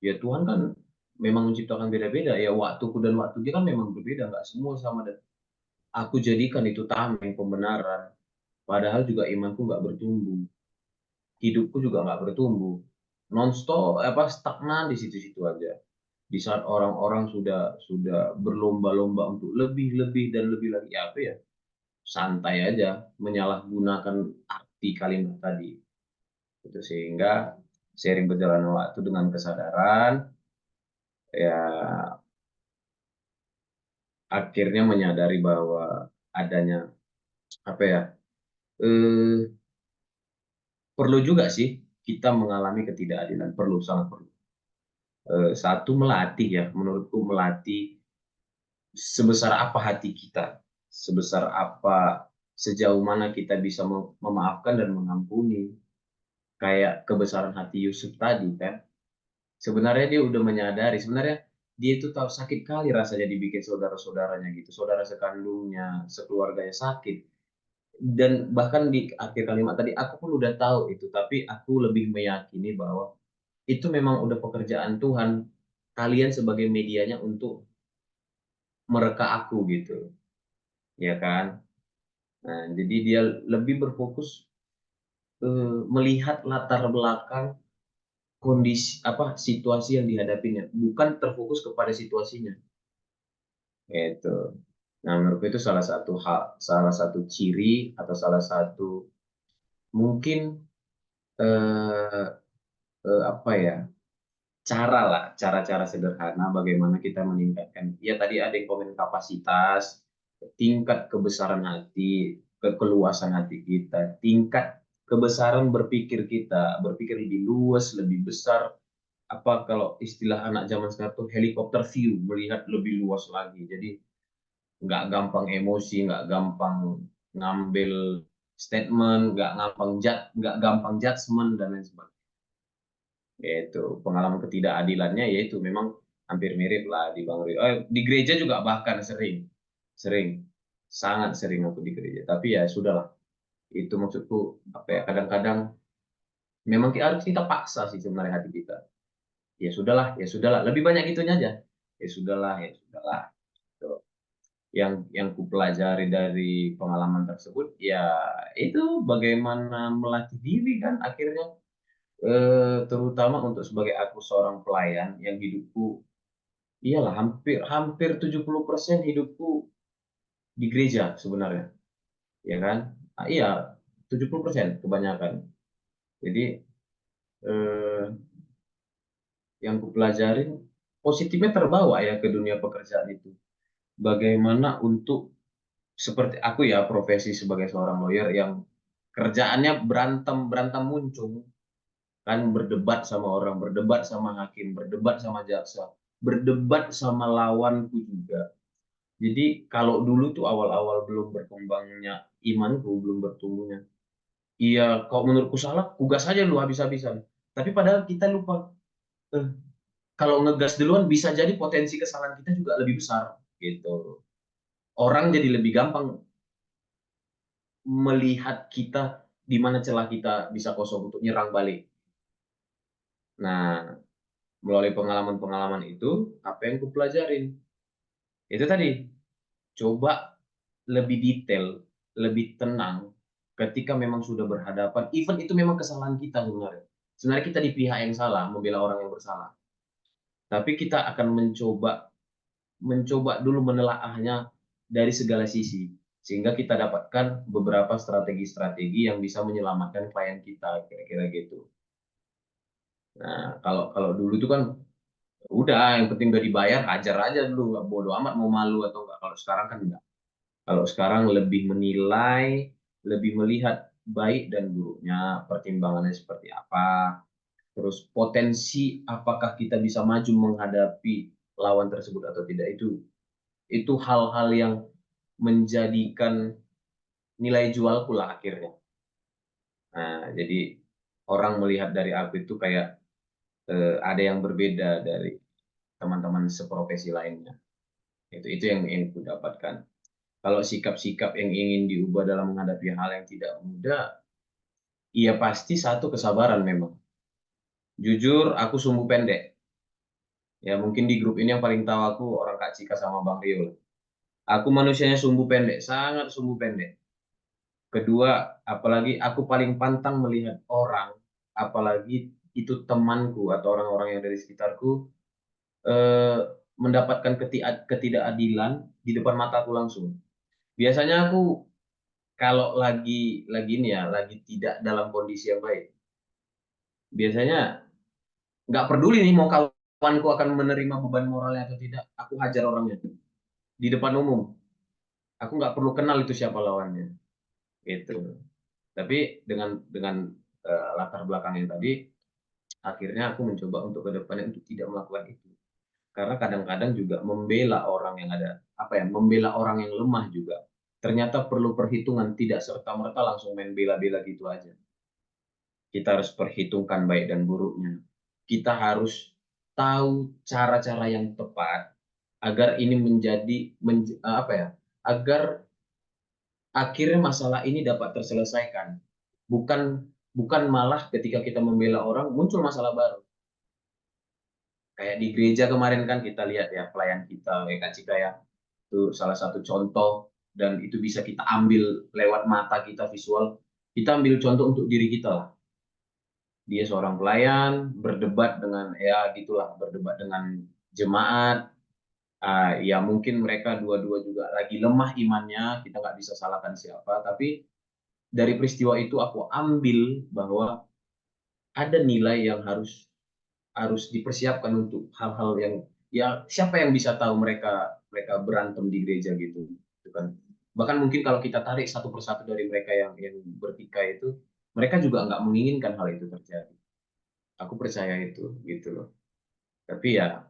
Ya Tuhan kan memang menciptakan beda-beda ya, waktuku dan waktu dia kan memang berbeda, nggak semua sama, dan aku jadikan itu tameng pembenaran, padahal juga imanku nggak bertumbuh, hidupku juga nggak bertumbuh, nonstop stagnan di situ-situ aja. Di saat orang-orang sudah berlomba-lomba untuk lebih lebih dan lebih lagi, apa ya, santai aja menyalahgunakan arti kalimat tadi itu. Sehingga sering berjalannya waktu dengan kesadaran, ya akhirnya menyadari bahwa adanya apa ya, eh, perlu juga sih kita mengalami ketidakadilan, perlu, sangat perlu. Satu, melatih ya, menurutku melatih sebesar apa hati kita, sebesar apa, sejauh mana kita bisa memaafkan dan mengampuni. Kayak kebesaran hati Yusuf tadi kan, sebenarnya dia udah menyadari, sebenarnya dia itu tahu sakit kali rasanya dibikin saudara-saudaranya gitu, saudara sekandungnya, sekeluarganya sakit. Dan bahkan di akhir kalimat tadi, aku pun udah tahu itu, tapi aku lebih meyakini bahwa itu memang udah pekerjaan Tuhan, kalian sebagai medianya untuk mereka aku gitu, ya kan. Nah, jadi dia lebih berfokus melihat latar belakang kondisi apa, situasi yang dihadapinya, bukan terfokus kepada situasinya. Itu. Nah, menurutku itu salah satu hal, salah satu ciri atau salah satu mungkin eh, apa ya, cara lah, cara-cara sederhana bagaimana kita meningkatkan. Ya tadi ada yang komen kapasitas, tingkat kebesaran hati, keluasan hati kita, tingkat kebesaran berpikir kita, berpikir lebih luas, lebih besar. Apa kalau istilah anak zaman sekarang tuh helikopter view, melihat lebih luas lagi. Jadi nggak gampang emosi, nggak gampang ngambil statement, nggak gampang judgement dan lain sebagainya. Yaitu pengalaman ketidakadilannya, yaitu memang hampir mirip lah di Bang Rio. Di gereja juga bahkan sering, sering, sangat sering aku di gereja. Tapi ya sudahlah, itu maksudku apa ya, kadang-kadang memang harus kita paksa sih sebenarnya hati kita. Ya sudahlah, lebih banyak itunya aja. Ya sudahlah. Gitu. Yang ku pelajari dari pengalaman tersebut ya itu bagaimana melatih diri kan akhirnya, terutama untuk sebagai aku seorang pelayan yang hidupku iyalah hampir hampir 70% hidupku di gereja sebenarnya, ya kan. Iya, 70% kebanyakan. Jadi eh, yang ku pelajarin positifnya terbawa ya ke dunia pekerjaan itu, bagaimana untuk seperti aku ya, profesi sebagai seorang lawyer yang kerjaannya berantem berantem muncul kan, berdebat sama orang, berdebat sama hakim, berdebat sama jaksa, berdebat sama lawanku juga. Jadi kalau dulu tuh awal-awal belum berkembangnya imanku, belum bertumbuhnya, iya kalau menurutku salah, kugas aja lu habis-habisan. Tapi padahal kita lupa, eh, kalau ngegas duluan bisa jadi potensi kesalahan kita juga lebih besar gitu. Orang jadi lebih gampang melihat kita di mana celah kita bisa kosong untuk nyerang balik. Nah, melalui pengalaman-pengalaman itu, apa yang kupelajarin? Itu tadi, coba lebih detail, lebih tenang ketika memang sudah berhadapan. Even itu memang kesalahan kita sebenarnya. Sebenarnya kita di pihak yang salah, membela orang yang bersalah. Tapi kita akan mencoba dulu menelaahnya dari segala sisi. Sehingga kita dapatkan beberapa strategi-strategi yang bisa menyelamatkan klien kita, kira-kira gitu. Nah, kalau kalau dulu itu kan udah yang penting udah dibayar, hajar aja dulu, nggak bodo amat mau malu atau enggak. Kalau sekarang kan enggak. Kalau sekarang lebih menilai, lebih melihat baik dan buruknya, pertimbangannya seperti apa, terus potensi apakah kita bisa maju menghadapi lawan tersebut atau tidak, itu hal-hal yang menjadikan nilai jualku lah akhirnya. Nah, jadi orang melihat dari aku itu kayak ada yang berbeda dari teman-teman seprofesi lainnya. Itu yang aku dapatkan. Kalau sikap-sikap yang ingin diubah dalam menghadapi hal yang tidak mudah, iya pasti satu, kesabaran memang. Jujur, aku sumbu pendek. Ya mungkin di grup ini yang paling tahu aku orang Kak Cika sama Bang Rio. Aku manusianya sumbu pendek, sangat sumbu pendek. Kedua, apalagi aku paling pantang melihat orang, apalagi itu temanku atau orang-orang yang dari sekitarku, eh, mendapatkan ketidakadilan di depan mataku langsung. Biasanya aku kalau lagi ini ya, lagi tidak dalam kondisi yang baik, biasanya nggak peduli nih mau lawanku akan menerima beban moralnya atau tidak, aku hajar orangnya di depan umum. Aku nggak perlu kenal itu siapa lawannya, gitu. Tapi dengan latar belakang yang tadi, akhirnya aku mencoba untuk ke depannya untuk tidak melakukan itu. Karena kadang-kadang juga membela orang yang membela orang yang lemah juga. Ternyata perlu perhitungan, tidak serta-merta langsung main bela-bela gitu aja. Kita harus perhitungkan baik dan buruknya. Kita harus tahu cara-cara yang tepat agar ini agar akhirnya masalah ini dapat terselesaikan. Bukan malah ketika kita membela orang muncul masalah baru. Kayak di gereja kemarin kan kita lihat ya pelayan kita, Kak Cika ya, itu salah satu contoh dan itu bisa kita ambil lewat mata kita visual. Kita ambil contoh untuk diri kita lah. Dia seorang pelayan berdebat dengan berdebat dengan jemaat. Ya mungkin mereka dua-dua juga lagi lemah imannya, kita nggak bisa salahkan siapa, tapi dari peristiwa itu aku ambil bahwa ada nilai yang harus dipersiapkan untuk hal-hal yang ya siapa yang bisa tahu mereka berantem di gereja gitu kan. Bahkan mungkin kalau kita tarik satu persatu dari mereka yang bertikai itu, mereka juga nggak menginginkan hal itu terjadi. Aku percaya itu gitu loh. Tapi ya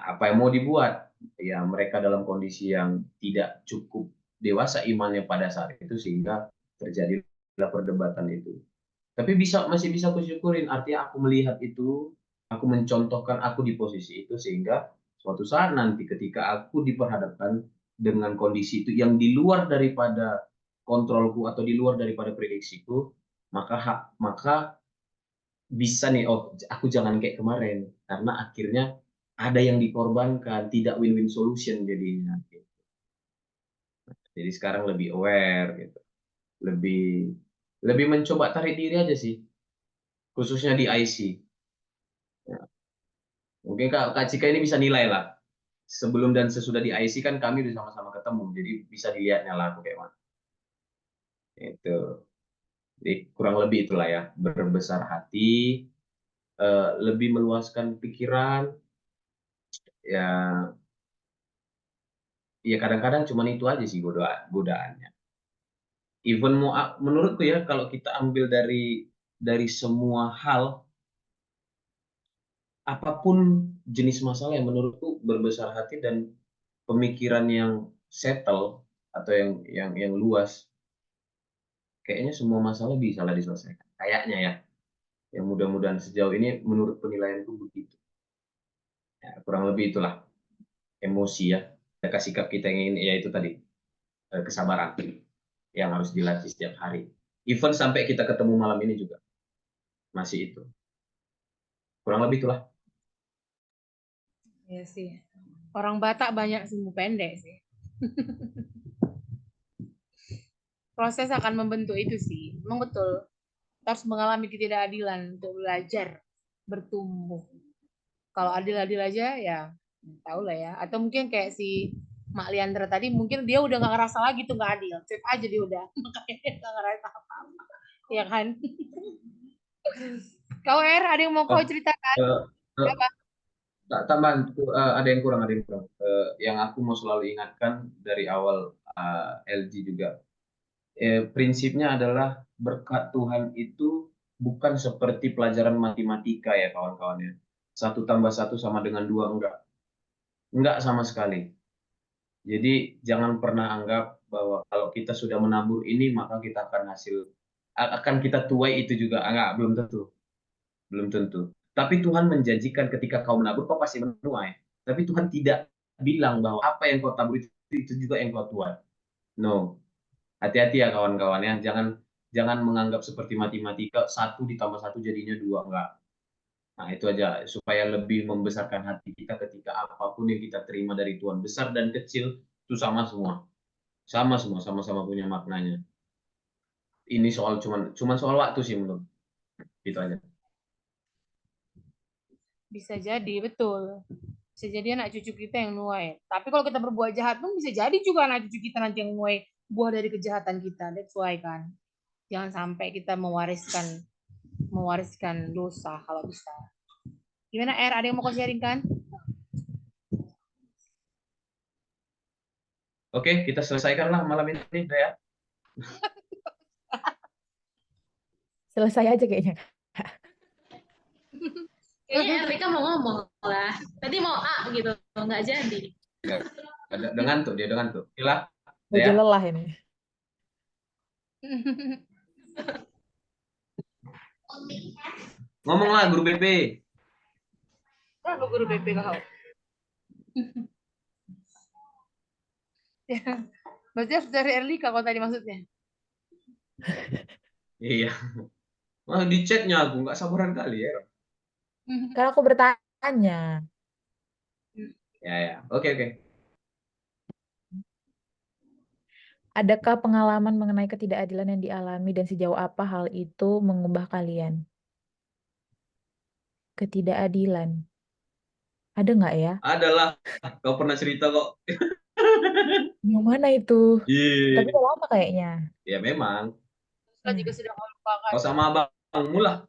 apa yang mau dibuat, ya mereka dalam kondisi yang tidak cukup dewasa imannya pada saat itu sehingga terjadilah perdebatan itu. Tapi masih bisa aku syukurin, artinya aku melihat itu, aku mencontohkan aku di posisi itu sehingga suatu saat nanti ketika aku diperhadapkan dengan kondisi itu yang di luar daripada kontrolku atau di luar daripada prediksiku, maka bisa nih, oh aku jangan kayak kemarin, karena akhirnya ada yang dikorbankan, tidak win-win solution jadinya. Jadi sekarang lebih aware gitu, lebih mencoba tarik diri aja sih, khususnya di IC. Ya, mungkin Kak Cika ini bisa nilai lah, sebelum dan sesudah di IC kan kami udah sama-sama ketemu, jadi bisa dilihatnya lah aku kayak mana. Itu, jadi kurang lebih itulah ya, berbesar hati, lebih meluaskan pikiran, ya kadang-kadang cuma itu aja sih godaannya. Even menurutku ya kalau kita ambil dari semua hal, apapun jenis masalah yang menurutku berbesar hati dan pemikiran yang settle atau yang luas, kayaknya semua masalah bisa lah diselesaikan. Kayaknya ya. Yang mudah-mudahan sejauh ini menurut penilaianku begitu. Ya, kurang lebih itulah emosi ya. Sikap kita yang ingin, yaitu tadi kesabaran yang harus dilatih setiap hari. Even sampai kita ketemu malam ini juga masih itu. Kurang lebih itulah. Ya sih. Orang Batak banyak sumbu pendek sih. Proses akan membentuk itu sih. Memang betul. Kita harus mengalami ketidakadilan untuk belajar bertumbuh. Kalau adil-adil aja ya tahu lah ya. Atau mungkin kayak si Mak Liandra tadi, mungkin dia udah nggak ngerasa lagi tuh nggak adil. Cep aja dia udah. Makanya dia nggak ngerasa apa-apa. Ya kan? Kau ada yang mau kau ceritakan? Apa? Tambahan, ada yang kurang. Yang aku mau selalu ingatkan dari awal LG juga. Prinsipnya adalah berkat Tuhan itu bukan seperti pelajaran matematika ya kawan-kawannya. 1+1 sama dengan 2, enggak sama sekali. Jadi jangan pernah anggap bahwa kalau kita sudah menabur ini maka kita akan kita tuai itu juga. Enggak, belum tentu. Tapi Tuhan menjanjikan ketika kau menabur kau pasti menuai. Tapi Tuhan tidak bilang bahwa apa yang kau tabur itu juga yang kau tuai. No. Hati-hati ya kawan-kawan ya, jangan menganggap seperti matematika 1+1 jadinya 2, enggak. Nah itu aja supaya lebih membesarkan hati kita ketika apapun yang kita terima dari Tuhan, besar dan kecil itu sama semua, sama-sama punya maknanya. Ini cuman soal waktu sih menurut, itu aja. Bisa jadi, betul. Bisa jadi anak cucu kita yang nuai. Tapi kalau kita berbuat jahat pun bisa jadi juga anak cucu kita nanti yang nuai buah dari kejahatan kita. That's why kan. Jangan sampai kita mewariskan dosa kalau bisa. Gimana ada yang mau kau sharing kan? Oke, kita selesaikanlah malam ini, udah ya. Selesai aja kayaknya. Kayaknya Erlika mau ngomong lah. Tadi mau A gitu, nggak jadi. Udah ngantuk dia, udah ngantuk. Gila, udah Lagi ya. lelah ini. Ngomonglah guru BP. Lu guru BP kau. Berarti harus dari Erlika kau tadi maksudnya. Iya. Wah, di chatnya aku nggak sabaran kali ya. Karena aku bertanya. Ya. Oke. Adakah pengalaman mengenai ketidakadilan yang dialami dan sejauh apa hal itu mengubah kalian? Ketidakadilan. Ada nggak ya? Adalah, kau pernah cerita kok. Yang mana itu? Tapi Iya. udah lama kayaknya. Ya memang. Setelah juga sudah kau lupakan. Kau sama abangmu lah.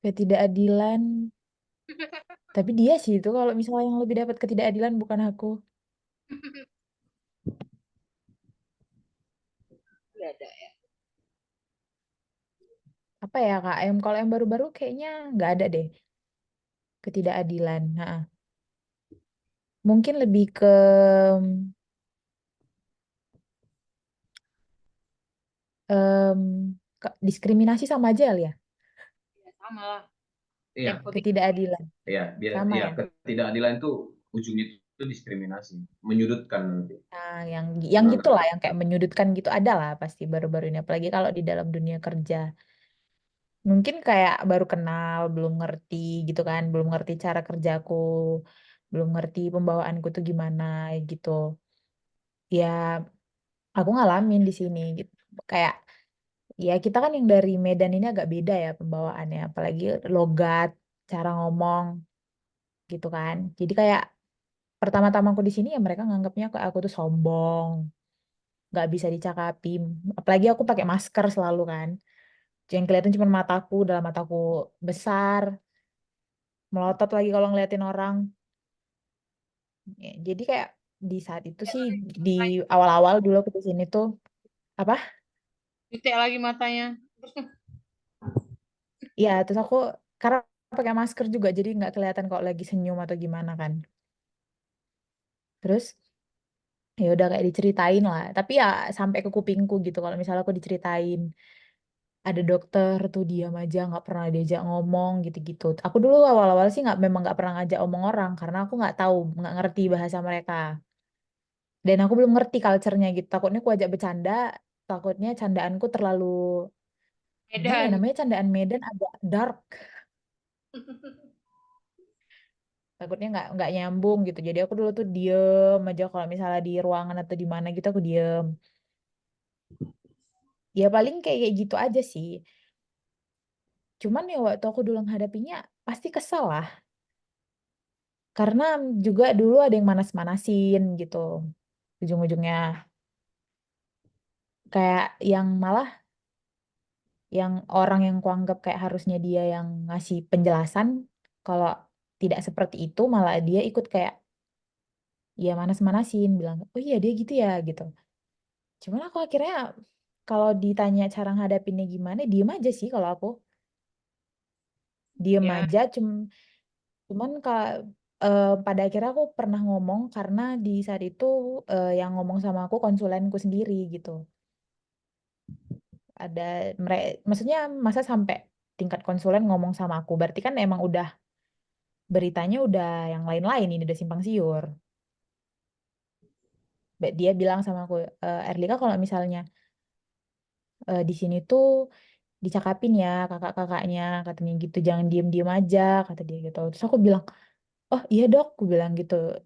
Ketidakadilan. Tapi dia sih itu kalau misalnya yang lebih dapat ketidakadilan bukan aku. Nggak ada ya. Apa ya Kak? Kalau yang baru-baru kayaknya nggak ada deh. Ketidakadilan. Nah, mungkin lebih ke em, diskriminasi sama aja kali ya. Ya, sama lah. Iya, Ketidakadilan. Sama ya. ketidakadilan itu ujungnya itu diskriminasi, menyudutkan nanti. Nah, yang Nah, gitulah, yang kayak menyudutkan gitu ada lah pasti baru-baru ini. Apalagi kalau di dalam dunia kerja. Mungkin kayak baru kenal, belum ngerti gitu kan, belum ngerti cara kerjaku, belum ngerti pembawaanku tuh gimana gitu. Ya, aku ngalamin di sini gitu. Kayak ya kita kan yang dari Medan ini agak beda ya pembawaannya, apalagi logat, cara ngomong gitu kan. Jadi kayak pertama-tama aku di sini ya mereka nganggapnya aku tuh sombong, nggak bisa dicakapin. Apalagi aku pakai masker selalu kan. Yang kelihatan cuma mataku, dalam mataku besar, melotot lagi kalau ngeliatin orang. Ya, jadi kayak di saat itu sih di awal-awal dulu aku di sini tuh apa? Titik lagi matanya. Ya, terus aku karena pakai masker juga jadi nggak kelihatan kok lagi senyum atau gimana kan. Terus ya udah kayak diceritain lah. Tapi ya sampai ke kupingku gitu kalau misalnya aku diceritain ada dokter tuh diam aja nggak pernah diajak ngomong gitu-gitu. Aku dulu awal-awal sih memang nggak pernah ngajak omong orang karena aku nggak tahu nggak ngerti bahasa mereka. Dan aku belum ngerti culture-nya gitu. Takutnya aku ajak bercanda, takutnya candaanku terlalu gimana ya Medan. namanya candaan Medan agak dark. Takutnya nggak nyambung gitu. Jadi aku dulu tuh diem aja kalau misalnya di ruangan atau di mana gitu aku diem. Ya paling kayak gitu aja sih. Cuman ya waktu aku dulu menghadapinya pasti kesel lah. Karena juga dulu ada yang manas-manasin gitu. Ujung-ujungnya kayak yang malah yang orang yang kuanggap kayak harusnya dia yang ngasih penjelasan kalau tidak seperti itu malah dia ikut kayak ya manas-manasin bilang oh iya dia gitu ya gitu. Cuman aku akhirnya kalau ditanya cara ngadapinnya gimana diem aja sih kalau aku diem Ya. aja cuman pada akhirnya aku pernah ngomong karena di saat itu yang ngomong sama aku konsulenku sendiri gitu. Ada mereka maksudnya masa sampai tingkat konsulen ngomong sama aku berarti kan emang udah beritanya udah yang lain-lain ini udah simpang siur. Dia bilang sama aku Erlika kalau misalnya di sini tuh dicakapin ya kakak-kakaknya katanya gitu jangan diem-diem aja kata dia gitu. Terus aku bilang oh iya dok aku bilang gitu.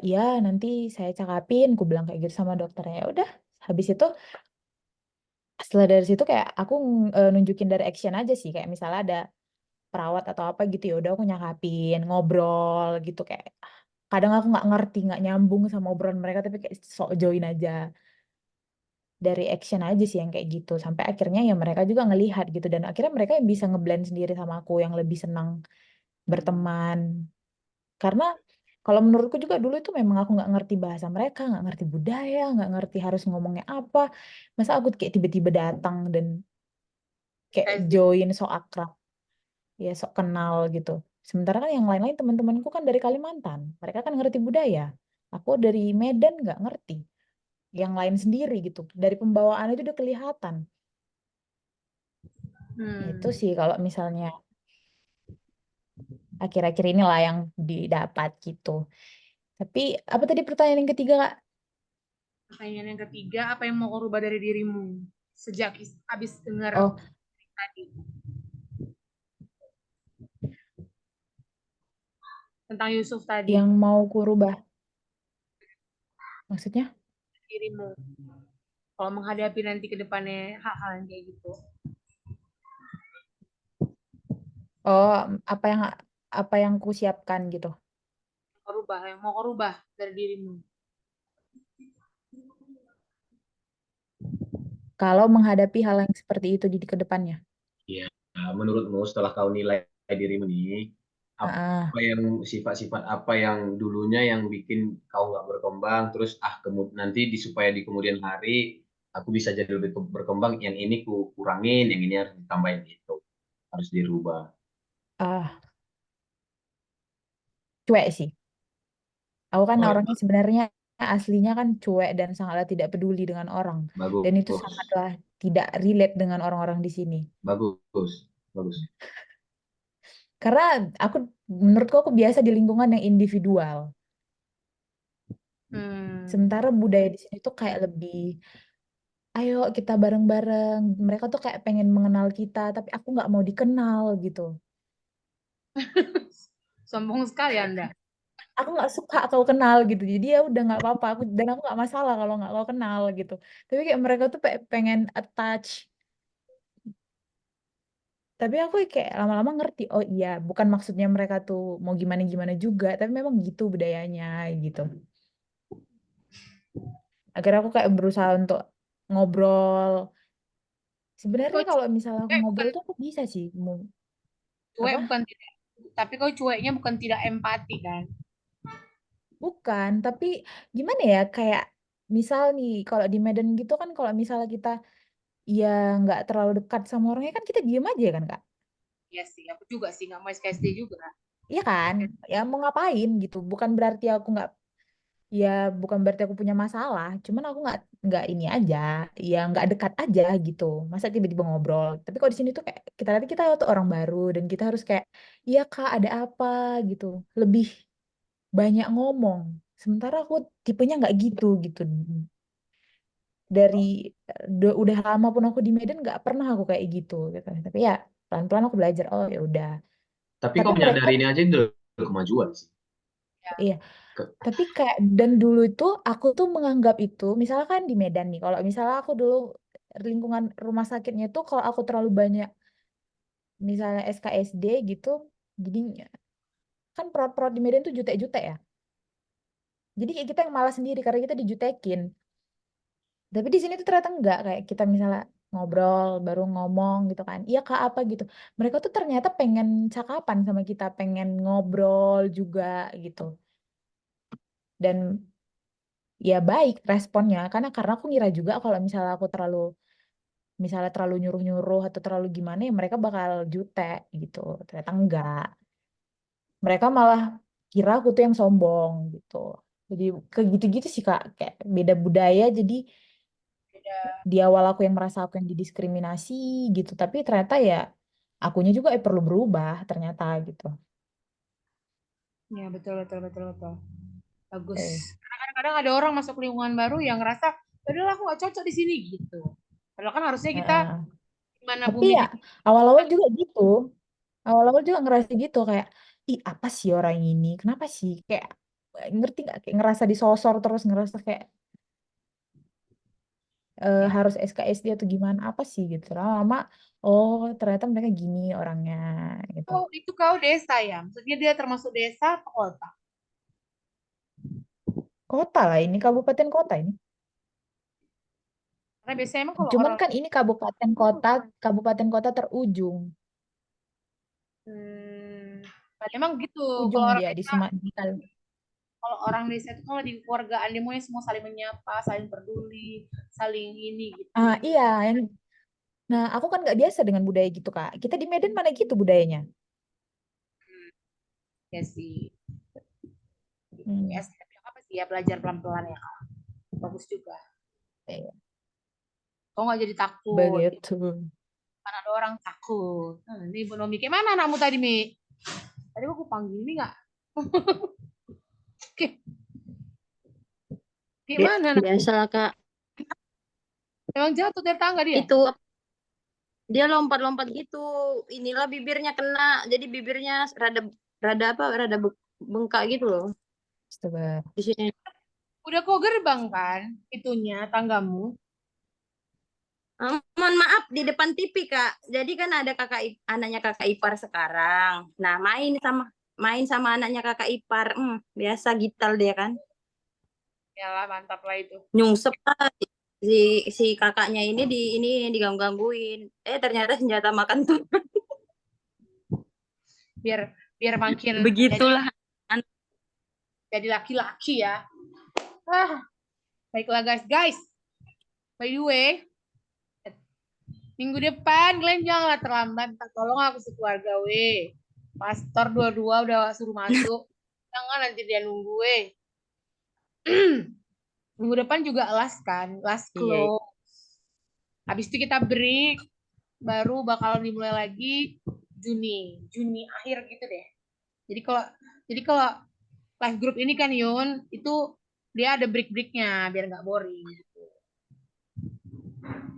Iya nanti saya cakapin aku bilang kayak gitu sama dokternya. Ya udah habis itu setelah dari situ kayak aku nunjukin dari action aja sih kayak misalnya ada perawat atau apa gitu ya udah aku nyakapin ngobrol gitu kayak kadang aku nggak ngerti nggak nyambung sama obrolan mereka tapi kayak sok join aja dari action aja sih yang kayak gitu. Sampai akhirnya ya mereka juga ngelihat gitu. Dan akhirnya mereka yang bisa ngeblend sendiri sama aku, yang lebih senang berteman. Karena kalau menurutku juga dulu itu memang aku nggak ngerti bahasa mereka, nggak ngerti budaya, nggak ngerti harus ngomongnya apa. Masa aku kayak tiba-tiba datang dan kayak join sok akrab, ya sok kenal gitu. Sementara kan yang lain-lain teman-temanku kan dari Kalimantan, mereka kan ngerti budaya. Aku dari Medan nggak ngerti. Yang lain sendiri gitu. Dari pembawaan itu udah kelihatan. Itu sih kalau misalnya akhir-akhir inilah yang didapat gitu. Tapi apa tadi pertanyaan yang ketiga, Kak? Pertanyaan yang ketiga, apa yang mau kau rubah dari dirimu sejak habis dengar Oh, tadi tentang Yusuf tadi, yang mau ku rubah. Maksudnya? dirimu kalau menghadapi nanti ke depannya hal-hal yang kayak gitu. Oh, apa yang ku siapkan gitu. Yang mau kau rubah dari dirimu. Kalau menghadapi hal yang seperti itu di kedepannya. Ya, menurutmu setelah kau nilai dirimu nih, Ah, apa yang sifat-sifat apa yang dulunya yang bikin kau nggak berkembang, terus kemudian nanti supaya di kemudian hari aku bisa jadi lebih berkembang, yang ini ku kurangin, yang ini harus ditambahin itu, harus dirubah. ah, cuek sih. Aku kan Oh, orangnya sebenarnya aslinya kan cuek dan sangatlah tidak peduli dengan orang. Dan itu bagus, sangatlah tidak relate dengan orang-orang di sini. bagus, bagus. Karena menurutku aku biasa di lingkungan yang individual. Sementara budaya di sini tuh kayak lebih, ayo kita bareng-bareng. Mereka tuh kayak pengen mengenal kita, tapi aku nggak mau dikenal gitu. Sombong sekali Anda. Aku nggak suka kau kenal gitu. Jadi ya udah nggak apa-apa. Dan aku nggak masalah kalau nggak kau kenal gitu. Tapi kayak mereka tuh pengen attach. Tapi aku kayak lama-lama ngerti, oh iya, bukan maksudnya mereka tuh mau gimana-gimana juga, tapi memang gitu budayanya gitu. Akhirnya aku kayak berusaha untuk ngobrol. Sebenarnya Kau kalau misalnya aku cuek ngobrol bukan tuh aku bisa sih. cuek Apa? bukan tidak, tapi kau cueknya bukan tidak empati kan? Bukan, tapi gimana ya, kayak misal nih, kalau di Medan gitu kan, kalau misalnya kita ya nggak terlalu dekat sama orangnya kan kita diem aja kan, Kak? Iya sih, aku juga sih nggak mau SKSD juga. Iya kan? Ya mau ngapain gitu. Ya bukan berarti aku punya masalah, cuman aku nggak ini aja, ya nggak dekat aja gitu. Masa tiba-tiba ngobrol. Tapi kalau di sini tuh kayak kita nanti kita tuh orang baru dan kita harus kayak, iya Kak, ada apa gitu. Lebih banyak ngomong. Sementara aku tipenya nggak gitu gitu. Udah lama pun aku di Medan nggak pernah aku kayak gitu. Tapi ya pelan-pelan aku belajar. Oh ya udah. Tapi Tapi kau mereka, menyadari ini aja itu udah kemajuan sih. iya. Ke- Tapi kayak dan dulu itu aku tuh menganggap itu, misalkan di Medan nih, kalau misalnya aku dulu lingkungan rumah sakitnya itu kalau aku terlalu banyak misalnya SKSD gitu, jadi kan perut-perut di Medan tuh jutek-jutek ya. Jadi kayak kita yang malah sendiri karena kita dijutekin. Tapi di sini tuh ternyata enggak, kayak kita misalnya ngobrol baru ngomong gitu kan. Iya Kak apa gitu. Mereka tuh ternyata pengen cakapan sama kita, pengen ngobrol juga gitu. Dan ya baik responnya karena aku ngira juga kalau misalnya terlalu nyuruh-nyuruh atau terlalu gimana ya mereka bakal jutek gitu. Ternyata enggak. Mereka malah kira aku tuh yang sombong gitu. Jadi kayak gitu-gitu sih Kak, kayak beda budaya jadi di awal aku yang merasa aku yang didiskriminasi gitu, tapi ternyata ya akunya juga perlu berubah ternyata gitu. Ya betul betul betul betul. Bagus. Eh, Karena kadang-kadang ada orang masuk lingkungan baru yang ngerasa, padahal aku nggak cocok di sini gitu. Padahal kan harusnya kita heeh. mana Tapi bumi ya di awal-awal juga gitu. Awal-awal juga ngerasa gitu kayak, ih apa sih orang ini? Kenapa sih? Kayak ngerti nggak? Kayak ngerasa disosor terus ngerasa kayak ya. harus SKSD atau gimana apa sih gitu. Lama-lama, oh ternyata mereka gini orangnya gitu. Oh, itu kau desa ya? Maksudnya dia termasuk desa atau kota? Kota lah ini, kabupaten kota ini. Karena biasanya emang kalau Cuman orang kan ini kabupaten kota terujung. emang gitu. Kalau Ujung orang dia di Sumatera. kalau orang desa itu kalau di keluargaan dia maunya semua saling menyapa, saling peduli, saling ini gitu. Iya, nah aku kan nggak biasa dengan budaya gitu Kak. Kita di Medan mana gitu budayanya. Ya sih. Hmm. Ya, apa sih ya, belajar pelan-pelan ya. Bagus juga. Iya, Kok nggak jadi takut? begitu. Kan ada orang takut. Ini Bu Nomi, kayak mana anakmu tadi, Mi? Tadi aku panggil Mi nggak? Gimana? Biasalah Kak. Emang jatuh dari tangga dia? Itu dia lompat-lompat gitu. Inilah bibirnya kena. Jadi bibirnya rada bengkak gitu loh Astaga. di sini. Udah kok gerbang kan itunya tanggamu? Mohon maaf di depan TV Kak. Jadi kan ada anaknya kakak ipar sekarang. Nah main sama anaknya kakak ipar. Biasa gital dia kan. Yalah, mantap lah itu. Nyungsep lah. Si kakaknya ini digangguin. Ternyata senjata makan tuh. Biar makin Begitulah. jadi laki-laki ya. Baiklah guys. By the way, minggu depan kalian janganlah terlambat. Tolong aku sekeluarga Pastor dua-dua udah suruh masuk. Jangan nanti dia nunggu Minggu depan juga last close. Habis itu kita break, baru bakal dimulai lagi Juni akhir gitu deh. Jadi kalau live group ini kan Yun, itu dia ada break-breaknya biar nggak boring gitu.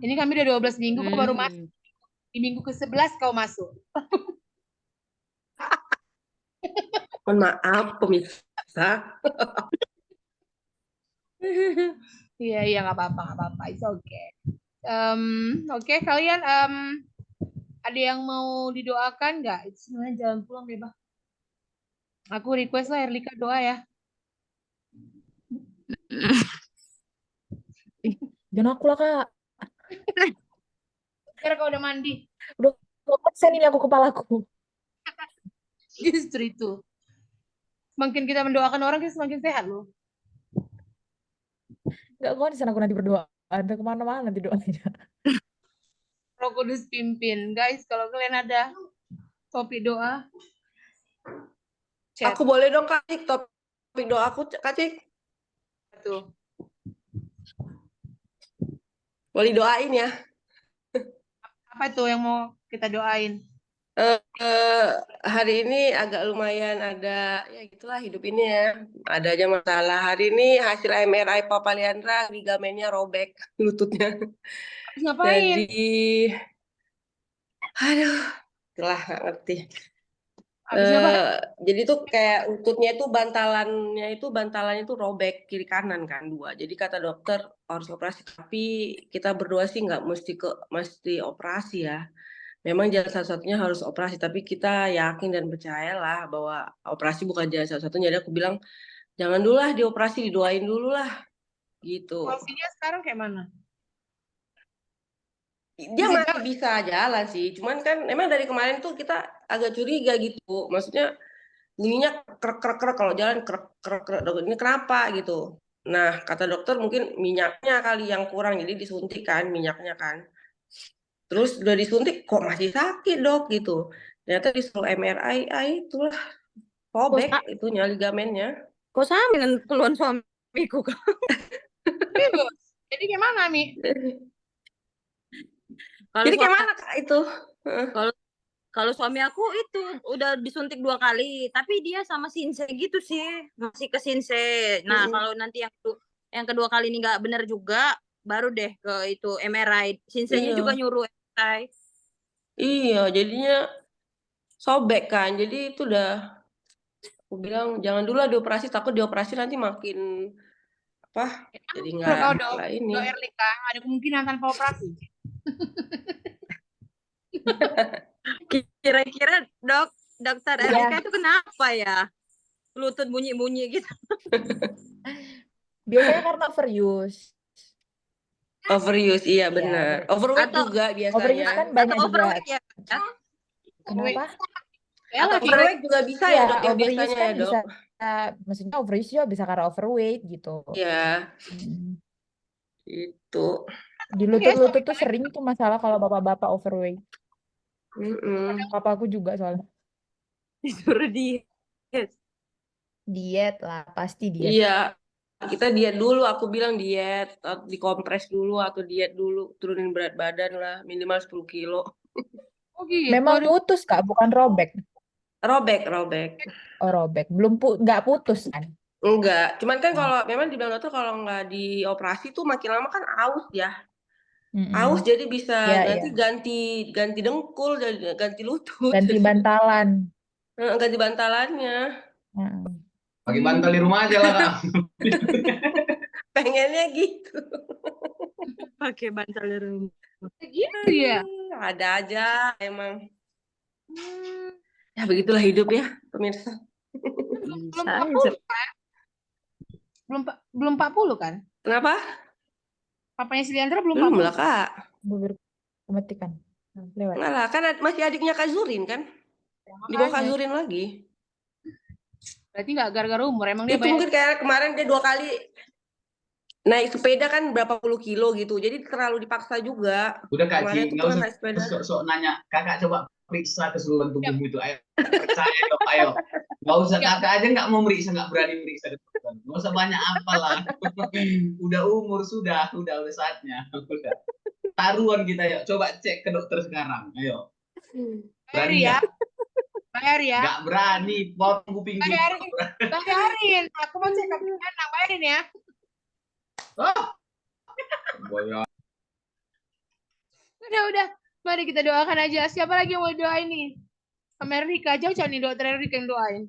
Ini kami udah 12 minggu, kau baru masuk. Di minggu ke-11 kau masuk. Mohon maaf pemirsa. Iya nggak apa-apa, it's okay. Oke, kalian ada yang mau didoakan nggak? Itu sebenarnya jalan pulang deh, Bah. Aku request lah Erlika doa ya. Jangan aku lah Kak. Kira kau udah mandi. Udah 2% ini aku kepalaku. Justru itu. Semakin kita mendoakan orang, kita semakin sehat loh. Nggak konsen aku nanti berdoa. Ada kemana-mana nanti doanya. Roh Kudus pimpin. Guys, kalau kalian ada topik doa, chat. Aku boleh dong Kak Cik, topik doa aku Kak Cik. Tuh. Boleh doain ya. Apa tuh yang mau kita doain? Hari ini agak lumayan ada ya gitulah hidup ini ya. Ada aja masalah. Hari ini hasil MRI Papa Leandra ligamennya robek lututnya. Habis ngapain? Jadi aduh, itulah nggak ngerti. Habis ngapain? Jadi tuh kayak lututnya itu bantalannya itu robek kiri kanan kan dua. Jadi kata dokter harus operasi. Tapi kita berdua sih nggak mesti operasi ya. Memang jalan satu-satunya harus operasi, tapi kita yakin dan percayalah bahwa operasi bukan jalan satu-satunya. Jadi aku bilang, jangan dulu lah dioperasi, didoain dulu lah. Gitu. Kondisinya sekarang kayak mana? Dia masih bisa jalan sih, cuman kan emang dari kemarin tuh kita agak curiga gitu. Maksudnya bunyinya krek-krek kalau jalan krek-krek. Ini kenapa gitu. Nah, kata dokter mungkin minyaknya kali yang kurang, jadi disuntik kan minyaknya kan. Terus udah disuntik kok masih sakit dok gitu. Ternyata disuruh MRI, itulah robek itunya ligamennya. Kok sama dengan keluhan suamiku Kak? Jadi gimana Mi? Jadi kayak mana Kak itu? Kalau suami aku itu udah disuntik 2 kali, tapi dia sama sinse gitu sih, masih ke sinse. Nah, kalau nanti yang kedua kali ini nggak benar juga, baru deh ke itu MRI. Sinsenya juga nyuruh MRI. Iya, jadinya sobek kan. Jadi itu udah aku bilang jangan dulu lah dioperasi, takut dioperasi nanti makin apa? Jadi nggak ini. Erlika, ada kemungkinan tanpa operasi. Kira-kira dokter Erlika itu kenapa ya? Lutut bunyi-bunyi gitu. Biasanya karena overuse. Overuse, iya Ya, benar. Overweight Atau juga overuse biasanya. kan atau banyak juga. overweight ya? Kenapa? Ya Atau lah, overweight juga bisa ya Ya, dok ya overuse biasanya kan ya dok. bisa, maksudnya overuse juga bisa karena overweight gitu. Ya, Hmm. itu. Di lutut-lutut tuh sering tuh masalah kalau bapak-bapak overweight. Mm-mm. Papaku juga soalnya. Disuruh diet. Diet lah, pasti diet. Iya, kita diet dulu. Aku bilang diet, dikompres dulu atau diet dulu, turunin berat badan lah, minimal 10 kilo. Oh gitu. Memang putus Kak, bukan robek. Robek. Oh robek, nggak putus kan? Enggak, cuman kan Oh. kalau memang dibilang dokter kalau nggak dioperasi tuh makin lama kan aus ya. Mm-mm. Aus jadi bisa Iya, nanti iya. ganti dengkul, ganti lutut. Ganti bantalan. Ganti bantalannya. Heeh. Pakai bantal di rumah aja lah Kak. Pengennya gitu. Pakai bantal di rumah. Gitu ya. Ada aja emang. Ya begitulah hidup ya, pemirsa. Belum Bisa. 40 kan? Belum 40 kan? Kenapa? Papanya si Leandra belum Belum 40. lah, Kak. Kematikan. Lewat. Enggak lah, kan masih adiknya Kak Zurin kan? Di bawah Kak Makanya. Zurin lagi. Berarti nggak gara-gara umur, emang dia Itu mungkin kayak kemarin dia 2 kali naik sepeda kan berapa puluh kilo gitu. Jadi terlalu dipaksa juga. Udah Kak Kemarin Ci, tuh nggak pernah usah naik sepeda. sok-sok nanya. Kakak coba periksa keseluruhan tubuhmu itu. Ayo, percaya dong, ayo. Nggak usah kakak aja nggak mau meriksa, nggak berani meriksa keseluruhan. Nggak usah banyak apalah. Udah umur sudah saatnya. Udah. Taruhan kita yuk. Coba cek ke dokter sekarang. Ayo. Berani ya. nggak? Bayar ya. Nggak berani. Potong kuping gue. Bayarin. Aku mau cek up anak, bayarin ya. Boyo. Udah. Mari kita doakan aja. Siapa lagi yang mau doain nih? Amerika jauh nih dokter Erika yang doain.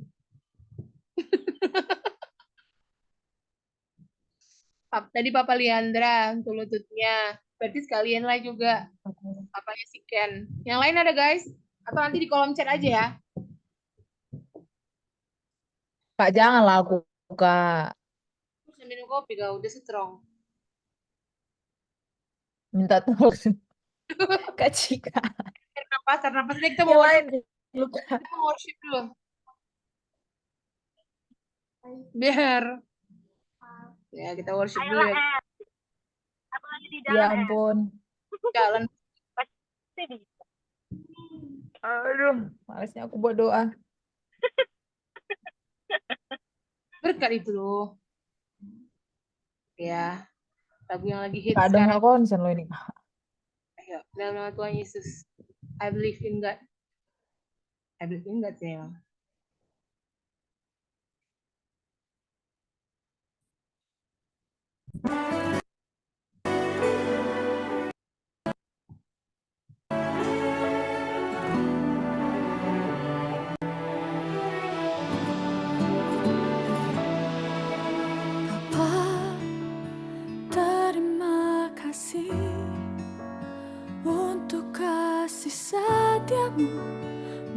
Tadi Papa Leandra untuk lututnya. Berarti sekalian lah juga. Papanya si Ken. Yang lain ada guys? Atau nanti di kolom chat aja ya? Kak janganlah aku Kak. Terus minum kopi kak, udah strong. Minta tolong. Kak Cika. Napas deh, kita mau Yang lain worship dulu. Biar ya kita worship dulu ya. Ya ampun. Jalan. Aduh, malesnya aku buat doa. Berkat itu loh. Ya, lagu yang lagi hits Kadang sekarang. nggak konsen loh ini. Ayo, dalam nama Tuhan Yesus. I believe in God. I believe in God sih emang. Terima kasih untuk kasih setiamu,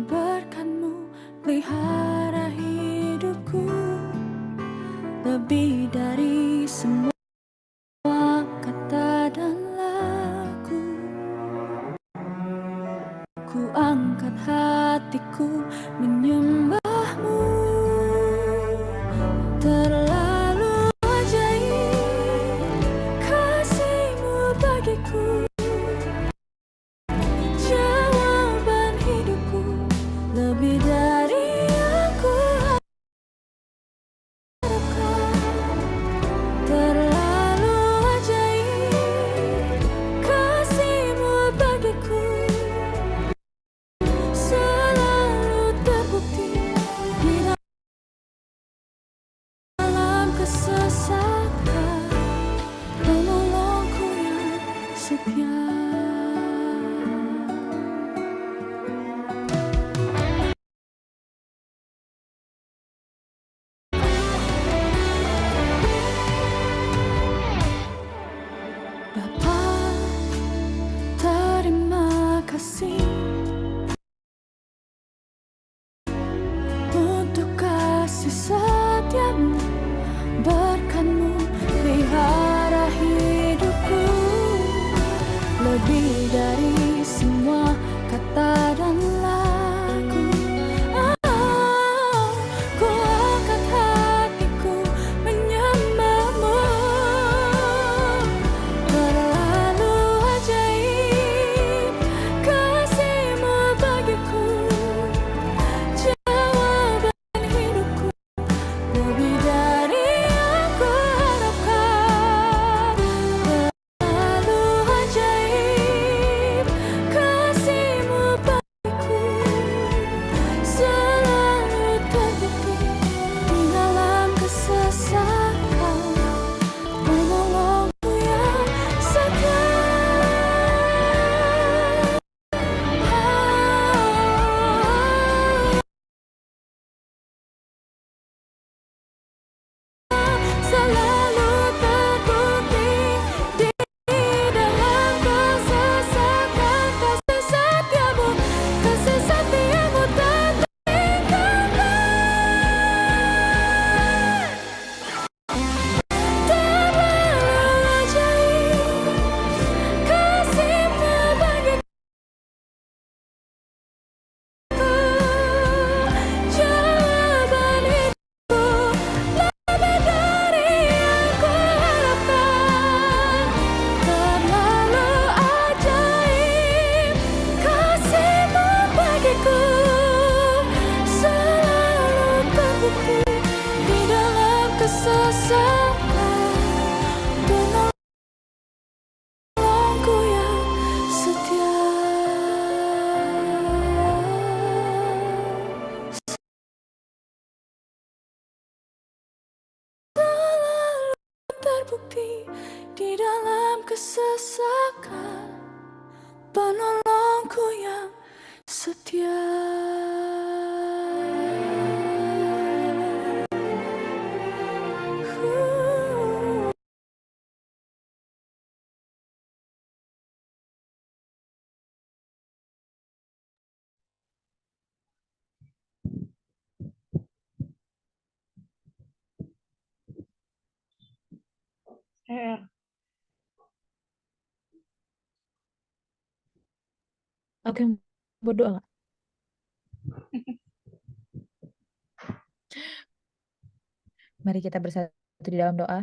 berkat-Mu pelihara hidupku, lebih dari semua kata dan lagu. Ku angkat hatiku menyembah-Mu. Terlalu ajaib kasih-Mu bagiku, jawaban hidupku, lebih dari yang ku harapkan. Terlalu ajaib kasih-Mu bagiku, selalu terbukti di dalam kesesakan, penolongku yang setia. Selalu terbukti di dalam kesesakan, penolongku yang setia. Aku yang berdoa nggak? Mari kita bersatu di dalam doa.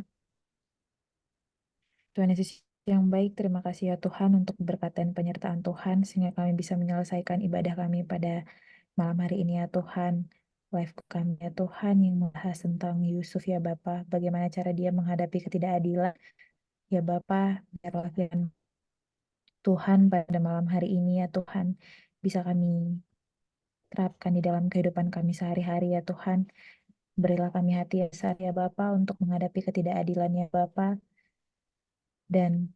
Tuhan Yesus yang baik, terima kasih ya Tuhan untuk berkat dan penyertaan Tuhan, sehingga kami bisa menyelesaikan ibadah kami pada malam hari ini ya Tuhan. Live kami ya Tuhan yang membahas tentang Yusuf ya Bapa, bagaimana cara dia menghadapi ketidakadilan. Ya Bapa, biarlah firman Tuhan pada malam hari ini ya Tuhan, bisa kami terapkan di dalam kehidupan kami sehari-hari ya Tuhan. Berilah kami hati yang besar ya Bapa untuk menghadapi ketidakadilan ya Bapa, dan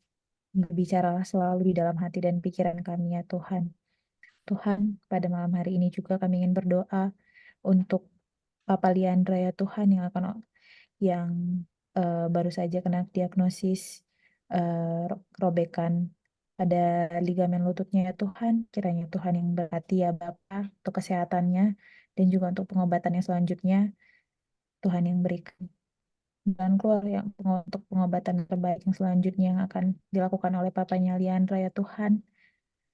berbicaralah selalu di dalam hati dan pikiran kami ya Tuhan. Tuhan, pada malam hari ini juga kami ingin berdoa untuk Papa Liandra ya Tuhan yang baru saja kena diagnosis robekan pada ligamen lututnya ya Tuhan. Kiranya Tuhan yang berkati ya Bapa untuk kesehatannya dan juga untuk pengobatannya selanjutnya. Tuhan yang berikan dan keluar yang untuk pengobatan terbaik yang selanjutnya yang akan dilakukan oleh papanya Liandra ya Tuhan.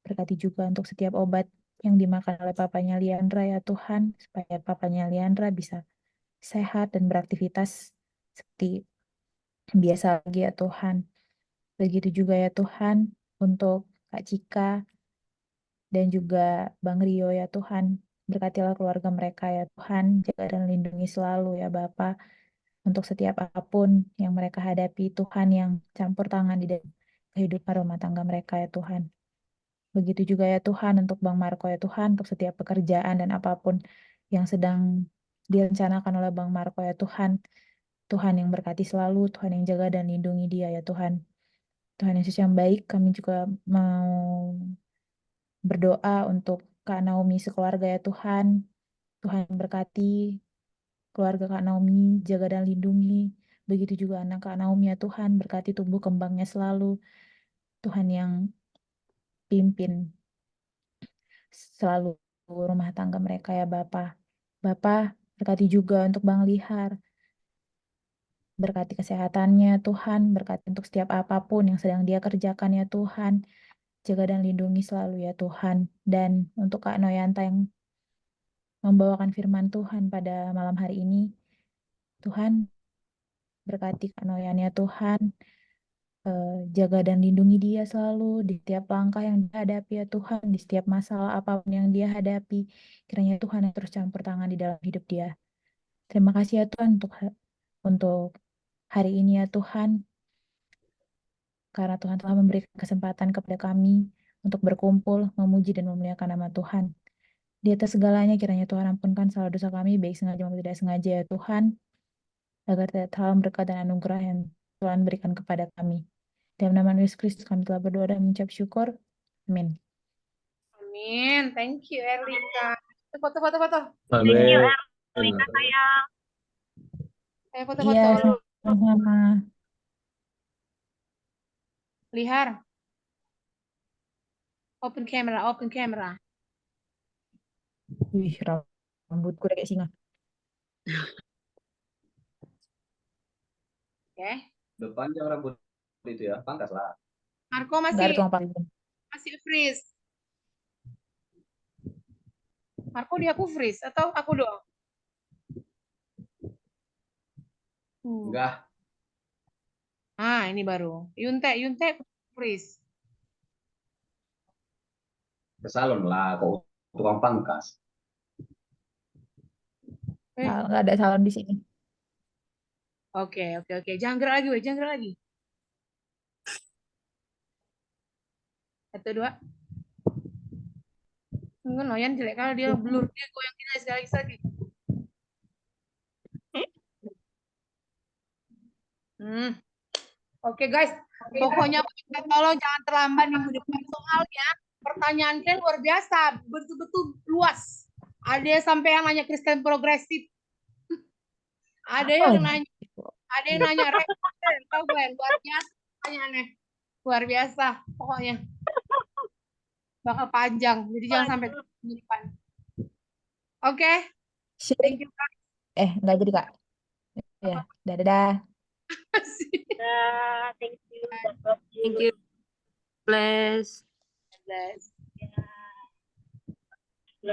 Berkati juga untuk setiap obat yang dimakan oleh papanya Liandra ya Tuhan, supaya papanya Liandra bisa sehat dan beraktivitas seperti biasa lagi ya Tuhan. Begitu juga ya Tuhan untuk Kak Cika dan juga Bang Rio ya Tuhan. Berkatilah keluarga mereka ya Tuhan, jaga dan lindungi selalu ya Bapa. Untuk setiap apapun yang mereka hadapi, Tuhan yang campur tangan di dalam kehidupan rumah tangga mereka ya Tuhan. Begitu juga ya Tuhan untuk Bang Marco ya Tuhan, untuk setiap pekerjaan dan apapun yang sedang direncanakan oleh Bang Marco ya Tuhan. Tuhan yang berkati selalu, Tuhan yang jaga dan lindungi dia ya Tuhan. Tuhan Yesus yang baik, kami juga mau berdoa untuk Kak Naomi sekeluarga ya Tuhan. Tuhan yang berkati keluarga Kak Naomi, jaga dan lindungi. Begitu juga anak Kak Naomi ya Tuhan, berkati tumbuh kembangnya selalu. Tuhan yang pimpin selalu rumah tangga mereka ya Bapa. Bapa, berkati juga untuk Bang Lihar. Berkati kesehatannya Tuhan, berkati untuk setiap apapun yang sedang dia kerjakan ya Tuhan. Jaga dan lindungi selalu ya Tuhan. Dan untuk Kak Noyanta yang membawakan firman Tuhan pada malam hari ini, Tuhan berkati Kak Noyan ya Tuhan. Jaga dan lindungi dia selalu di setiap langkah yang dihadapi ya Tuhan, di setiap masalah apapun yang dia hadapi. Kiranya Tuhan yang terus campur tangan di dalam hidup dia. Terima kasih ya Tuhan untuk hari ini ya Tuhan, karena Tuhan telah memberikan kesempatan kepada kami untuk berkumpul, memuji dan memuliakan nama Tuhan. Di atas segalanya kiranya Tuhan ampunkan segala dosa kami, baik sengaja maupun tidak sengaja ya Tuhan, agar dalam berkat dan anugerah yang Tuhan berikan kepada kami. Dalam nama Yesus Kristus kami telah berdoa dan mengucap syukur. Amin. Amin. Thank you, Erlika. Foto. Amin. Foto. Iya, sama-sama. Lihar. Open camera. Wih, rambutku udah kayak singa. Oke. Panjang rambut itu ya, pangkas lah. Marco Nggak ada tuang paling. masih freeze. Marco di aku freeze atau aku doang? Enggak. Ini baru. Yunte freeze. Ke salon lah, kok tukang pangkas. Nggak ada salon di sini. Oke. Jangan gerak lagi, weh. Jangan gerak lagi. 1, 2. Enggak, Noyan jelek kalau dia blur. Dia goyang gini sekali. Oke, guys. Pokoknya minta tolong jangan terlambat minggu depan. Soalnya pertanyaan kalian luar biasa. Betul-betul luas. Ada yang sampai yang nanya Kristen progresif. Ada yang nanya tahu Glenn, luar biasa pertanyaannya. Luar biasa pokoknya. Bakal panjang. Jadi jangan sampai minggu depan. Oke. Thank you, Kak. Enggak jadi, Kak. Ya, dadah. Thank you. Bless.